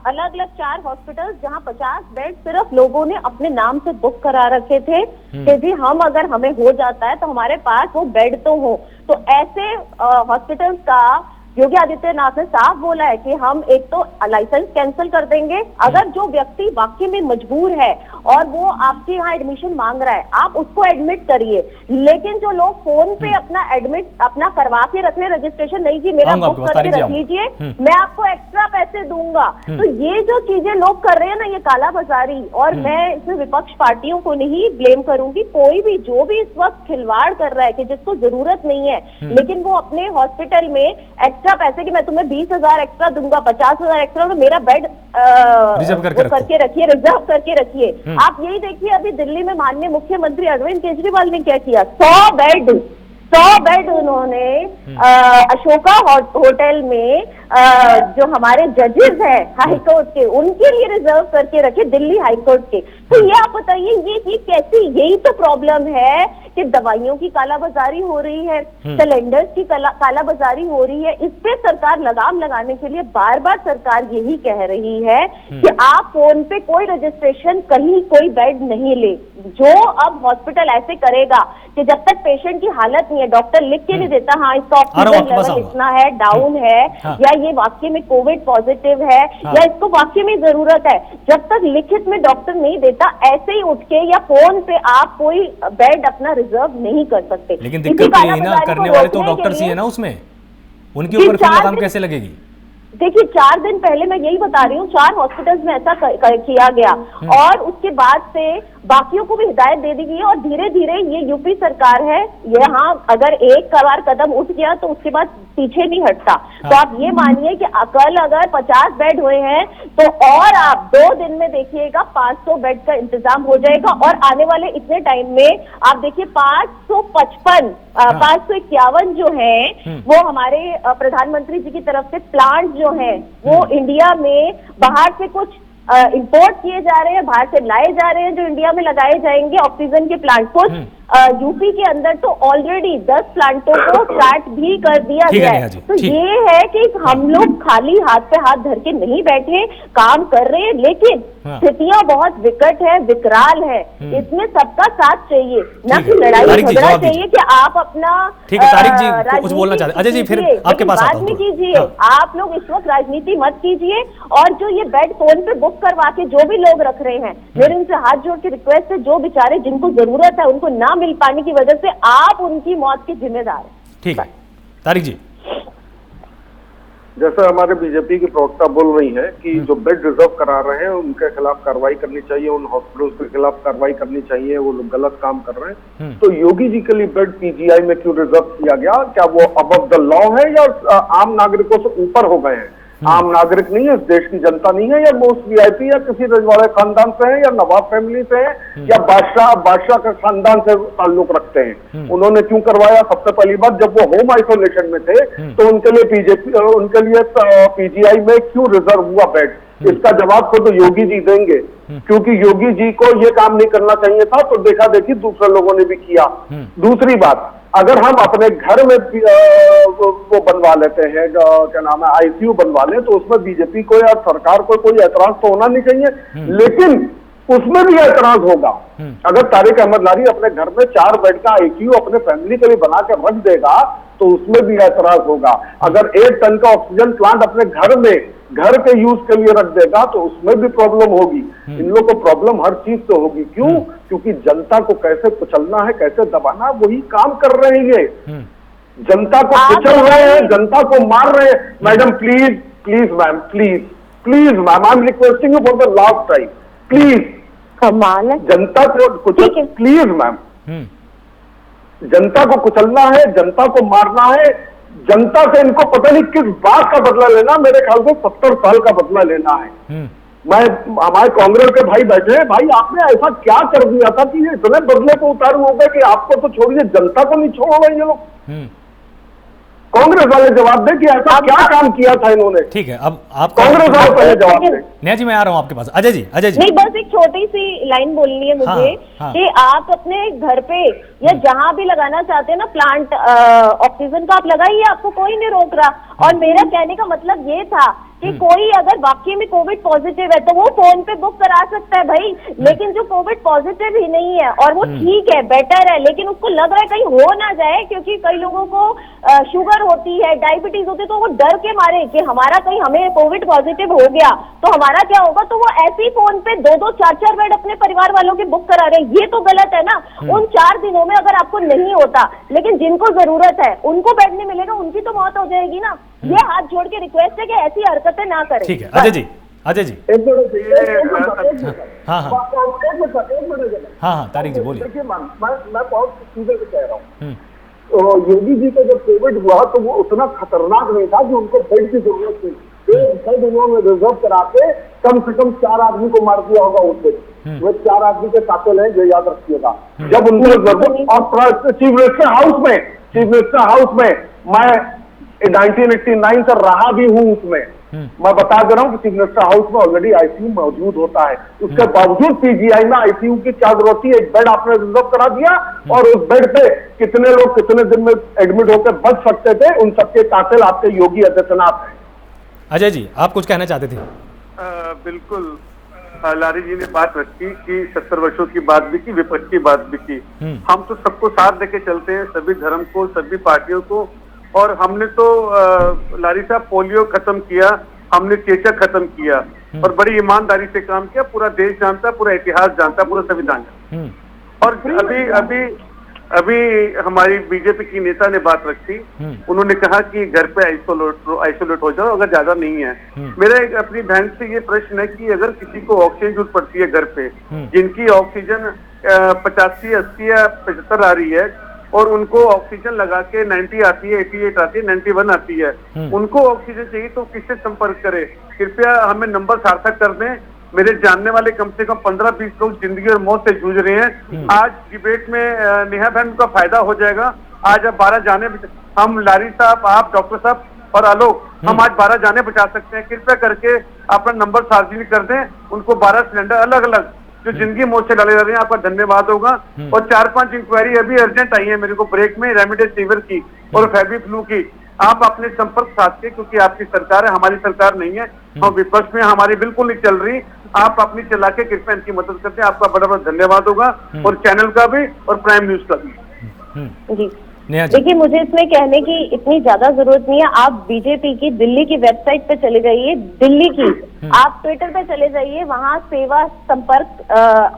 अलग अलग 4 हॉस्पिटल्स जहां 50 बेड सिर्फ लोगों ने अपने नाम से बुक करा रखे थे कि जी हम अगर हमें हो जाता है तो हमारे पास वो बेड तो हो। तो ऐसे हॉस्पिटल्स का योगी आदित्यनाथ ने साफ बोला है कि हम एक तो लाइसेंस कैंसिल कर देंगे, अगर जो व्यक्ति वाकई में मजबूर है और वो आपके यहाँ एडमिशन मांग रहा है, आप उसको एडमिट करिए, लेकिन जो लोग फोन पे अपना करवा के रख रहे रजिस्ट्रेशन, नहीं जी मेरा बुक करके रख लीजिए, मैं आपको एक्स्ट्रा पैसे दूंगा, तो ये जो चीजें लोग कर रहे हैं ना, ये काला बाजारी, और मैं इसमें विपक्ष पार्टियों को नहीं ब्लेम करूंगी, कोई भी जो भी इस वक्त खिलवाड़ कर रहा है कि जिसको जरूरत नहीं है, लेकिन वो अपने हॉस्पिटल में एक्स्ट्रा पैसे कि मैं तुम्हें 20,000 एक्स्ट्रा दूंगा, 50,000 एक्स्ट्रा, तो मेरा बेड रिजर्व करके रखिए, रिजर्व करके रखिए। आप यही देखिए अभी दिल्ली में माननीय मुख्यमंत्री अरविंद केजरीवाल ने क्या किया, 100 बेड उन्होंने अशोका होटल में जो हमारे जजेस हैं हाई कोर्ट के, उनके लिए रिजर्व करके रखे, दिल्ली हाई कोर्ट के। तो ये आप बताइए ये कैसी, यही तो प्रॉब्लम है कि दवाइयों की कालाबाजारी हो रही है, सिलेंडर्स की कालाबाजारी हो रही है। इस पे सरकार लगाम लगाने के लिए बार बार सरकार यही कह रही है कि आप फोन पे कोई रजिस्ट्रेशन, कहीं कोई बेड नहीं ले। जो अब हॉस्पिटल ऐसे करेगा कि जब तक पेशेंट की हालत नहीं है, डॉक्टर लिख के नहीं देता हाँ इसका ऑक्सीजन लेवल इतना है, डाउन है, या ये वाकई में कोविड पॉजिटिव है, या इसको वाकई में जरूरत है, जब तक लिखित में डॉक्टर नहीं देता, ऐसे ही उठ के या फोन पे आप कोई बेड अपना रिजर्व नहीं कर सकते। लेकिन दिक्कत ये है ना, करने वाले तो डॉक्टर्स ही है ना, उसमें उनके ऊपर फिर लगाम कैसे लगेगी? देखिए 4 दिन पहले मैं यही बता रही हूँ, 4 हॉस्पिटल्स में ऐसा किया गया, और उसके बाद से बाकियों को भी हिदायत दे दी गई है, और धीरे धीरे ये यूपी सरकार है, यहाँ अगर एक बार कदम उठ गया तो उसके बाद पीछे नहीं हटता। तो आप ये मानिए कि कल अगर 50 बेड हुए हैं तो और आप 2 दिन में देखिएगा 500 बेड का इंतजाम हो जाएगा, और आने वाले इतने टाइम में आप देखिए 551 जो है वो हमारे प्रधानमंत्री जी की तरफ से प्लांट जो है वो इंडिया में बाहर से कुछ इंपोर्ट किए जा रहे हैं, बाहर से लाए जा रहे हैं, जो इंडिया में लगाए जाएंगे ऑक्सीजन के प्लांट। कुछ यूपी के अंदर तो ऑलरेडी 10 प्लांटों को स्टार्ट भी कर दिया गया है। तो ये है कि हम लोग खाली हाथ पे हाथ धर के नहीं बैठे, काम कर रहे हैं, लेकिन स्थितियां बहुत विकट है, विकराल है, इसमें सबका साथ चाहिए, न कि लड़ाई झगड़ा चाहिए कि आप अपना कुछ बोलना चाहते हैं। अजय जी फिर आपके पास बात नहीं कीजिए, आप लोग इस वक्त राजनीति मत कीजिए, और जो ये बेड फोन पे बुक करवा के जो भी लोग रख रहे हैं, मेरे उनसे हाथ जोड़ के रिक्वेस्ट है, जो बेचारे जिनको जरूरत है उनको ना मिल पाने की वजह से आप उनकी मौत के जिम्मेदार हैं। ठीक है, तारिक जी। जैसे हमारे बीजेपी की प्रवक्ता बोल रही है कि जो बेड रिजर्व करा रहे हैं उनके खिलाफ कार्रवाई करनी चाहिए, उन हॉस्पिटल्स के खिलाफ कार्रवाई करनी चाहिए, वो लोग गलत काम कर रहे हैं। तो योगी जी के लिए बेड पीजीआई में क्यों रिजर्व किया गया? क्या वो अबव द लॉ है या आम नागरिकों से ऊपर हो गए हैं? आम नागरिक नहीं है, इस देश की जनता नहीं है, या मोस्ट वीआईपी या किसी रजवाड़े खानदान से है, या नवाब फैमिली से है, या बादशाह का खानदान से ताल्लुक रखते हैं? उन्होंने क्यों करवाया? सबसे पहली बात, जब वो होम आइसोलेशन में थे तो उनके लिए पीजीआई में क्यों रिजर्व हुआ बेड? इसका जवाब खुद योगी जी देंगे, क्योंकि योगी जी को ये काम नहीं करना चाहिए था, तो देखा देखी दूसरे लोगों ने भी किया। दूसरी बात, अगर हम अपने घर में वो बनवा लेते हैं, क्या नाम है, आईसीयू बनवा लें, तो उसमें बीजेपी को या सरकार को कोई ऐतराज तो होना नहीं चाहिए, लेकिन उसमें भी ऐतराज होगा। अगर तारिक अहमद लारी अपने घर में 4 बेड का आईसीयू अपने फैमिली के लिए बना के रख देगा तो उसमें भी ऐतराज होगा। अगर 1 टन का ऑक्सीजन प्लांट अपने घर के यूज के लिए रख देगा तो उसमें भी प्रॉब्लम होगी। इन लोगों को प्रॉब्लम हर चीज से होगी। क्यों? क्योंकि जनता को कैसे कुचलना है, कैसे दबाना, वही काम कर रहे हैं ये। जनता को कुचल रहे हैं, जनता को मार रहे हैं। Madam please ma'am, please ma'am, I am requesting you for the last time, please. जनता को कुचल, प्लीज मैम, जनता को कुचलना है, जनता को मारना है, जनता से इनको पता नहीं किस बात का बदला लेना, मेरे ख्याल से 70 साल का बदला लेना है। हमारे कांग्रेस के भाई बैठे हैं, भाई आपने ऐसा क्या कर दिया था कि ये इतने बदले को उतारू हो गए कि आपको तो छोड़िए, जनता को नहीं छोड़ रहे ये लोग। कांग्रेस वाले जवाब दे कि ऐसा क्या काम किया था इन्होंने। ठीक है, अब आप कांग्रेस वाले पहले जवाब दें। नेहा जी, मैं आ रहा हूं आपके पास। अजय जी नहीं, बस एक छोटी सी लाइन बोलनी है मुझे कि आप अपने घर पे या जहां भी लगाना चाहते हैं ना प्लांट ऑक्सीजन का, आप लगाइए, आपको कोई नहीं रोक रहा। और मेरा कहने का मतलब ये था कि कोई अगर वाकई में कोविड पॉजिटिव है तो वो फोन पे बुक करा सकता है भाई, लेकिन जो कोविड पॉजिटिव ही नहीं है और वो ठीक है, बेटर है, लेकिन उसको लग रहा है कहीं हो ना जाए, क्योंकि कई लोगों को शुगर होती है, डायबिटीज होती है, तो वो डर के मारे कि हमारा कहीं हमें कोविड पॉजिटिव हो गया तो हमारा क्या होगा, तो वो ऐसे ही फोन पे 2-2, 4-4 बेड अपने परिवार वालों के बुक करा रहे हैं। ये तो गलत है ना। उन 4 दिनों में अगर आपको नहीं होता, लेकिन जिनको जरूरत है उनको बेड नहीं मिलेगा, उनकी तो मौत हो जाएगी ना। ये हाथ जोड़ के रिक्वेस्ट है कि ऐसी हरकतें ना करें। ठीक है अजय जी, एक मिनट, हाँ तारिक जी बोलिए। देखिए मैं बहुत सीधे से कह रहा हूँ, योगी जी को जब कोविड हुआ तो वो उतना खतरनाक नहीं था कि उनको बेड की जरूरत थी। 6 दिनों में रिजर्व करा के कम से कम 4 आदमी को मार दिया होगा उस दिन। वो 4 आदमी के कातिल हैं, जो याद रखिएगा। जब उनको जरूरत, और चीफ मिनिस्टर हाउस में मैं 1989 से रहा भी हूँ उसमें, मैं बता दे रहा हूँ कि चीफ मिनिस्टर हाउस में ऑलरेडी आईसीयू मौजूद होता है। उसके बावजूद पीजीआई में आईसीयू की क्या जरूरत थी? एक बेड आपने रिजर्व करा दिया, और उस बेड पे कितने लोग कितने दिन में एडमिट होकर बच सकते थे, उन सबके कातिल आपके योगी आदित्यनाथ हैं। अजय जी, आप कुछ कहना चाहते थे? बिल्कुल, लारी जी ने बात रखी कि 70 वर्षों की बात भी की, विपक्ष की बात भी की। हम तो सबको साथ देके चलते हैं, सभी धर्म को, सभी पार्टियों को। और हमने तो लारी साहब पोलियो खत्म किया, हमने चेचक खत्म किया, और बड़ी ईमानदारी से काम किया। पूरा देश जानता, पूरा इतिहास जानता, पूरा संविधान जानता। और अभी हमारी बीजेपी की नेता ने बात रखी, उन्होंने कहा कि घर पे आइसोलेट हो जाओ अगर ज्यादा नहीं है। मेरा एक अपनी बहन से ये प्रश्न है कि अगर किसी को ऑक्सीजन जरूरत पड़ती है घर पे, जिनकी ऑक्सीजन 85, 80 या 75 आ रही है, और उनको ऑक्सीजन लगा के 90 आती है, 88 आती है, 91 आती है, उनको ऑक्सीजन चाहिए तो किससे संपर्क करें? कृपया हमें नंबर सार्थक कर दें। मेरे जानने वाले कम से कम 15-20 लोग जिंदगी और मौत से जूझ रहे हैं। आज डिबेट में नेहा बहन का फायदा हो जाएगा। आज अब 12 जाने, हम लारी साहब, आप, डॉक्टर साहब और आलोक, हम आज 12 जाने बचा सकते हैं। कृपया करके अपना नंबर सार्वजनिक कर दें। उनको 12 सिलेंडर अलग अलग जो जिंदगी मौत से लड़े रहे हैं, आपका धन्यवाद होगा। और 4-5 इंक्वायरी अभी अर्जेंट आई है मेरे को ब्रेक में, रेमडेसिविर की और फेविफ्लू की। आप अपने संपर्क साध के, क्योंकि आपकी सरकार है, हमारी सरकार नहीं है, हम विपक्ष में, हमारी बिल्कुल नहीं चल रही। आप अपनी चला के कृपया इनकी मदद करते हैं, आपका बड़ा बड़ा धन्यवाद होगा, और चैनल का भी और प्राइम न्यूज का भी। जी देखिए, मुझे इसमें कहने की इतनी ज्यादा जरूरत नहीं है। आप बीजेपी की दिल्ली की वेबसाइट पे चले जाइए, दिल्ली की, आप ट्विटर पे चले जाइए, वहाँ सेवा संपर्क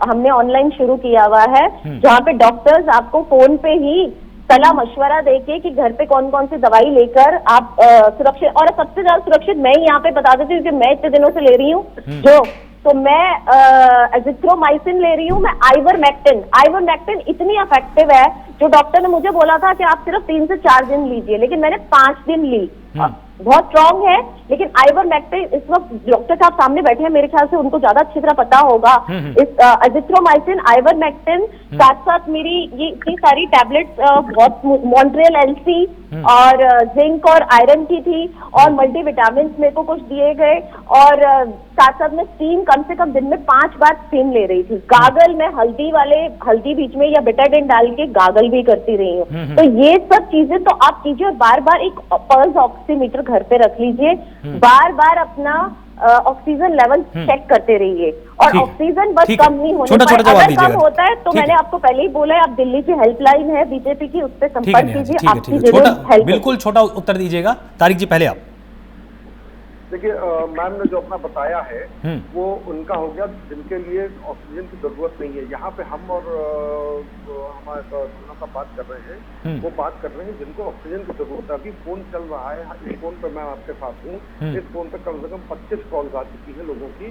हमने ऑनलाइन शुरू किया हुआ है, जहाँ पे डॉक्टर्स आपको फोन पे ही सलाह मशवरा देके कि घर पे कौन कौन सी दवाई लेकर आप सुरक्षित, और सबसे ज्यादा सुरक्षित मैं यहाँ पे बता देती हूँ कि मैं इतने दिनों से ले रही हूँ तो मैं एजिथ्रोमाइसिन ले रही हूँ, मैं आइवरमेक्टिन इतनी इफेक्टिव है जो डॉक्टर ने मुझे बोला था कि आप सिर्फ 3 से 4 दिन लीजिए, लेकिन मैंने 5 दिन ली। बहुत स्ट्रॉन्ग है, लेकिन आइवरमेक्टिन इस वक्त डॉक्टर साहब सामने बैठे हैं, मेरे ख्याल से उनको ज्यादा अच्छी तरह पता होगा। इस एजिथ्रोमाइसिन, आइवरमेक्टिन, साथ साथ मेरी ये इतनी सारी टैबलेट्स बहुत मॉन्ट्रियल एलसी और जिंक और आयरन की थी, और मल्टीविटामिन मेरे को कुछ दिए गए, और साथ साथ में स्टीम कम से कम दिन में 5 बार स्टीम ले रही थी। गागल में हल्दी बीच में या बेटाडिन डाल के गागल भी करती रही हूँ। तो ये सब चीजें तो आप कीजिए, और बार बार एक पल्स ऑक्सीमीटर घर पे रख लीजिए, बार बार अपना ऑक्सीजन लेवल चेक करते रहिए, और ऑक्सीजन बस कम नहीं होने पाए, अगर कम होता है तो मैंने आपको पहले ही बोला है, आप दिल्ली की हेल्पलाइन है बीजेपी की, उस पर संपर्क कीजिए, आपकी जरूर हेल्प। बिल्कुल छोटा उत्तर दीजिएगा। तारिक जी पहले आप। देखिए मैम ने जो अपना बताया है वो उनका हो गया, जिनके लिए ऑक्सीजन की जरूरत नहीं है। यहाँ पे हम और हमारे साथ बात कर रहे हैं, वो बात कर रहे हैं जिनको ऑक्सीजन की जरूरत है। अभी फोन चल रहा है, इस फोन पे मैं आपके साथ हूँ, इस फोन पे कम से कम 25 कॉल्स आ चुकी है लोगों की,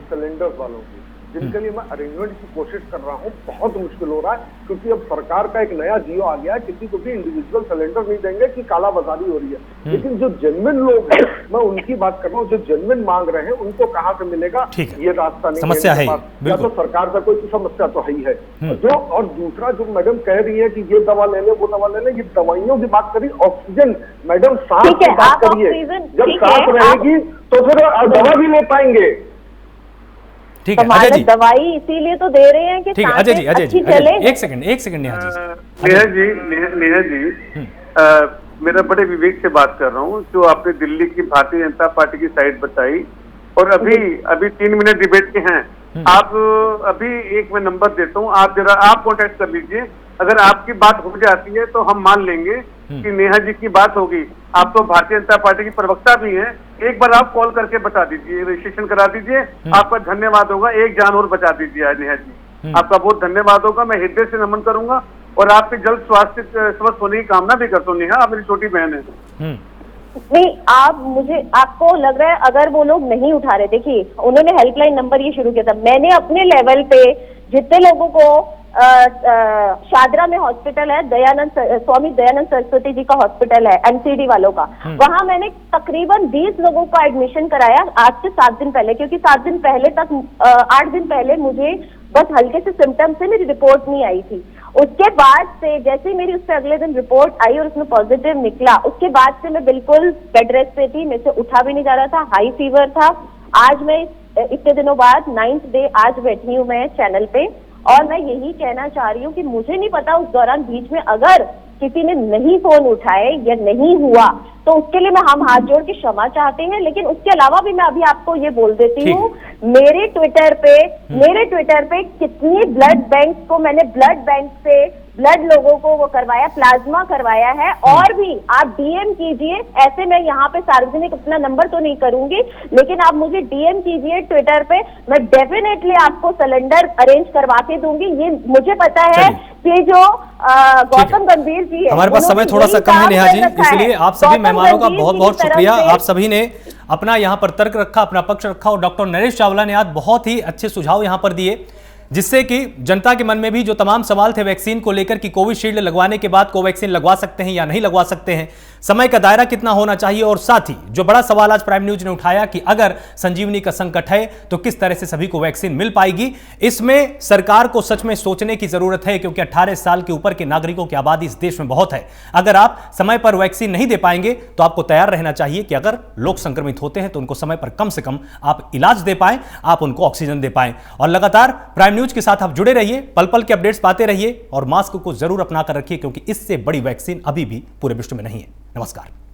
सिलेंडर्स वालों की, जिनके लिए मैं अरेंजमेंट की कोशिश कर रहा हूँ। बहुत मुश्किल हो रहा है क्योंकि अब सरकार का एक नया जियो आ गया है, किसी को भी इंडिविजुअल सिलेंडर नहीं देंगे कि कालाबाजारी हो रही है। लेकिन जो जेन्युइन लोग हैं, मैं उनकी बात कर रहा हूँ, जो जेन्युइन मांग रहे हैं उनको कहाँ से मिलेगा ये रास्ता नहीं, समस्या है, या तो सरकार का कोई समस्या तो है ही है जो। और दूसरा जो मैडम कह रही है कि ये दवा ले ले, वो दवा ले ले, ये दवाइयों की बात करी, ऑक्सीजन मैडम सांस की बात करिए, जब सांस रहेगी तो फिर दवा भी ले पाएंगे। ठीक है अजय जी, दवाई इसीलिए तो दे रहे हैं कि ठीक है अजय जी, एक सेकंड नेहा जी, मेरा बड़े विवेक से बात कर रहा हूँ। जो आपने दिल्ली की भारतीय जनता पार्टी की साइड बताई, और अभी 3 मिनट डिबेट के हैं, आप अभी एक मैं नंबर देता हूँ, आप जरा आप कॉन्टेक्ट कर लीजिए। अगर आपकी बात हो जाती है तो हम मान लेंगे कि नेहा जी की बात होगी। आप तो भारतीय जनता पार्टी की प्रवक्ता भी हैं, एक बार आप कॉल करके बता दीजिए, रजिस्ट्रेशन करा दीजिए, आपका धन्यवाद होगा। एक जान और बचा दीजिए आज नेहा जी, आपका बहुत धन्यवाद होगा। मैं हृदय से नमन करूंगा और आपके जल्द स्वस्थ होने की कामना भी करता हूँ। नेहा आप मेरी छोटी बहन है। नहीं, आपको लग रहा है अगर वो लोग नहीं उठा रहे, देखिए उन्होंने हेल्पलाइन नंबर ये शुरू किया था, मैंने अपने लेवल पे जितने लोगों को शादरा में हॉस्पिटल है, स्वामी दयानंद सरस्वती जी का हॉस्पिटल है एमसीडी वालों का, वहां मैंने तकरीबन 20 लोगों का एडमिशन कराया आज से 7 दिन पहले, क्योंकि 7 दिन पहले तक 8 दिन पहले मुझे बस हल्के से सिम्टम्स से मेरी रिपोर्ट नहीं आई थी। उसके बाद से जैसे ही मेरी उससे अगले दिन रिपोर्ट आई और उसमें पॉजिटिव निकला, उसके बाद से मैं बिल्कुल बेड रेस्ट पे थी, मेरे से उठा भी नहीं जा रहा था, हाई फीवर था। आज मैं इतने दिनों बाद 9th डे आज बैठी हूँ मैं चैनल पे, और मैं यही कहना चाह रही हूँ कि मुझे नहीं पता उस दौरान बीच में अगर किसी ने नहीं फोन उठाए या नहीं हुआ तो उसके लिए हम हाथ जोड़ के क्षमा चाहते हैं। लेकिन उसके अलावा भी मैं अभी आपको ये बोल देती हूँ, मेरे ट्विटर पे कितनी ब्लड बैंक को मैंने ब्लड बैंक से ब्लड लोगों को वो करवाया, प्लाज्मा करवाया है, और भी आप डीएम कीजिए। ऐसे मैं यहाँ पे सार्वजनिक अपना नंबर तो नहीं करूंगी, लेकिन आप मुझे डीएम कीजिए ट्विटर पे, मैं डेफिनेटली आपको सिलेंडर अरेंज करवा के दूंगी। ये मुझे पता है कि जो गौतम गंभीर जी है, हमारे पास समय थोड़ा सा कम है नेहा जी, इसलिए आप सभी मेहमानों का बहुत बहुत शुक्रिया। आप सभी ने अपना यहाँ पर तर्क रखा, अपना पक्ष रखा, और डॉक्टर नरेश चावला ने आज बहुत ही अच्छे सुझाव यहाँ पर दिए, जिससे कि जनता के मन में भी जो तमाम सवाल थे वैक्सीन को लेकर कि कोविशील्ड लगवाने के बाद कोवैक्सीन लगवा सकते हैं या नहीं लगवा सकते हैं, समय का दायरा कितना होना चाहिए, और साथ ही जो बड़ा सवाल आज प्राइम न्यूज ने उठाया कि अगर संजीवनी का संकट है तो किस तरह से सभी को वैक्सीन मिल पाएगी, इसमें सरकार को सच में सोचने की जरूरत है, क्योंकि 18 साल के ऊपर के नागरिकों की आबादी इस देश में बहुत है। अगर आप समय पर वैक्सीन नहीं दे पाएंगे तो आपको तैयार रहना चाहिए कि अगर लोग संक्रमित होते हैं तो उनको समय पर कम से कम आप इलाज दे पाएं, आप उनको ऑक्सीजन दे पाएं। और लगातार प्राइम न्यूज के साथ आप जुड़े रहिए, पल पल के अपडेट्स पाते रहिए, और मास्क को जरूर अपना कर रखिए, क्योंकि इससे बड़ी वैक्सीन अभी भी पूरे विश्व में नहीं है। नमस्कार।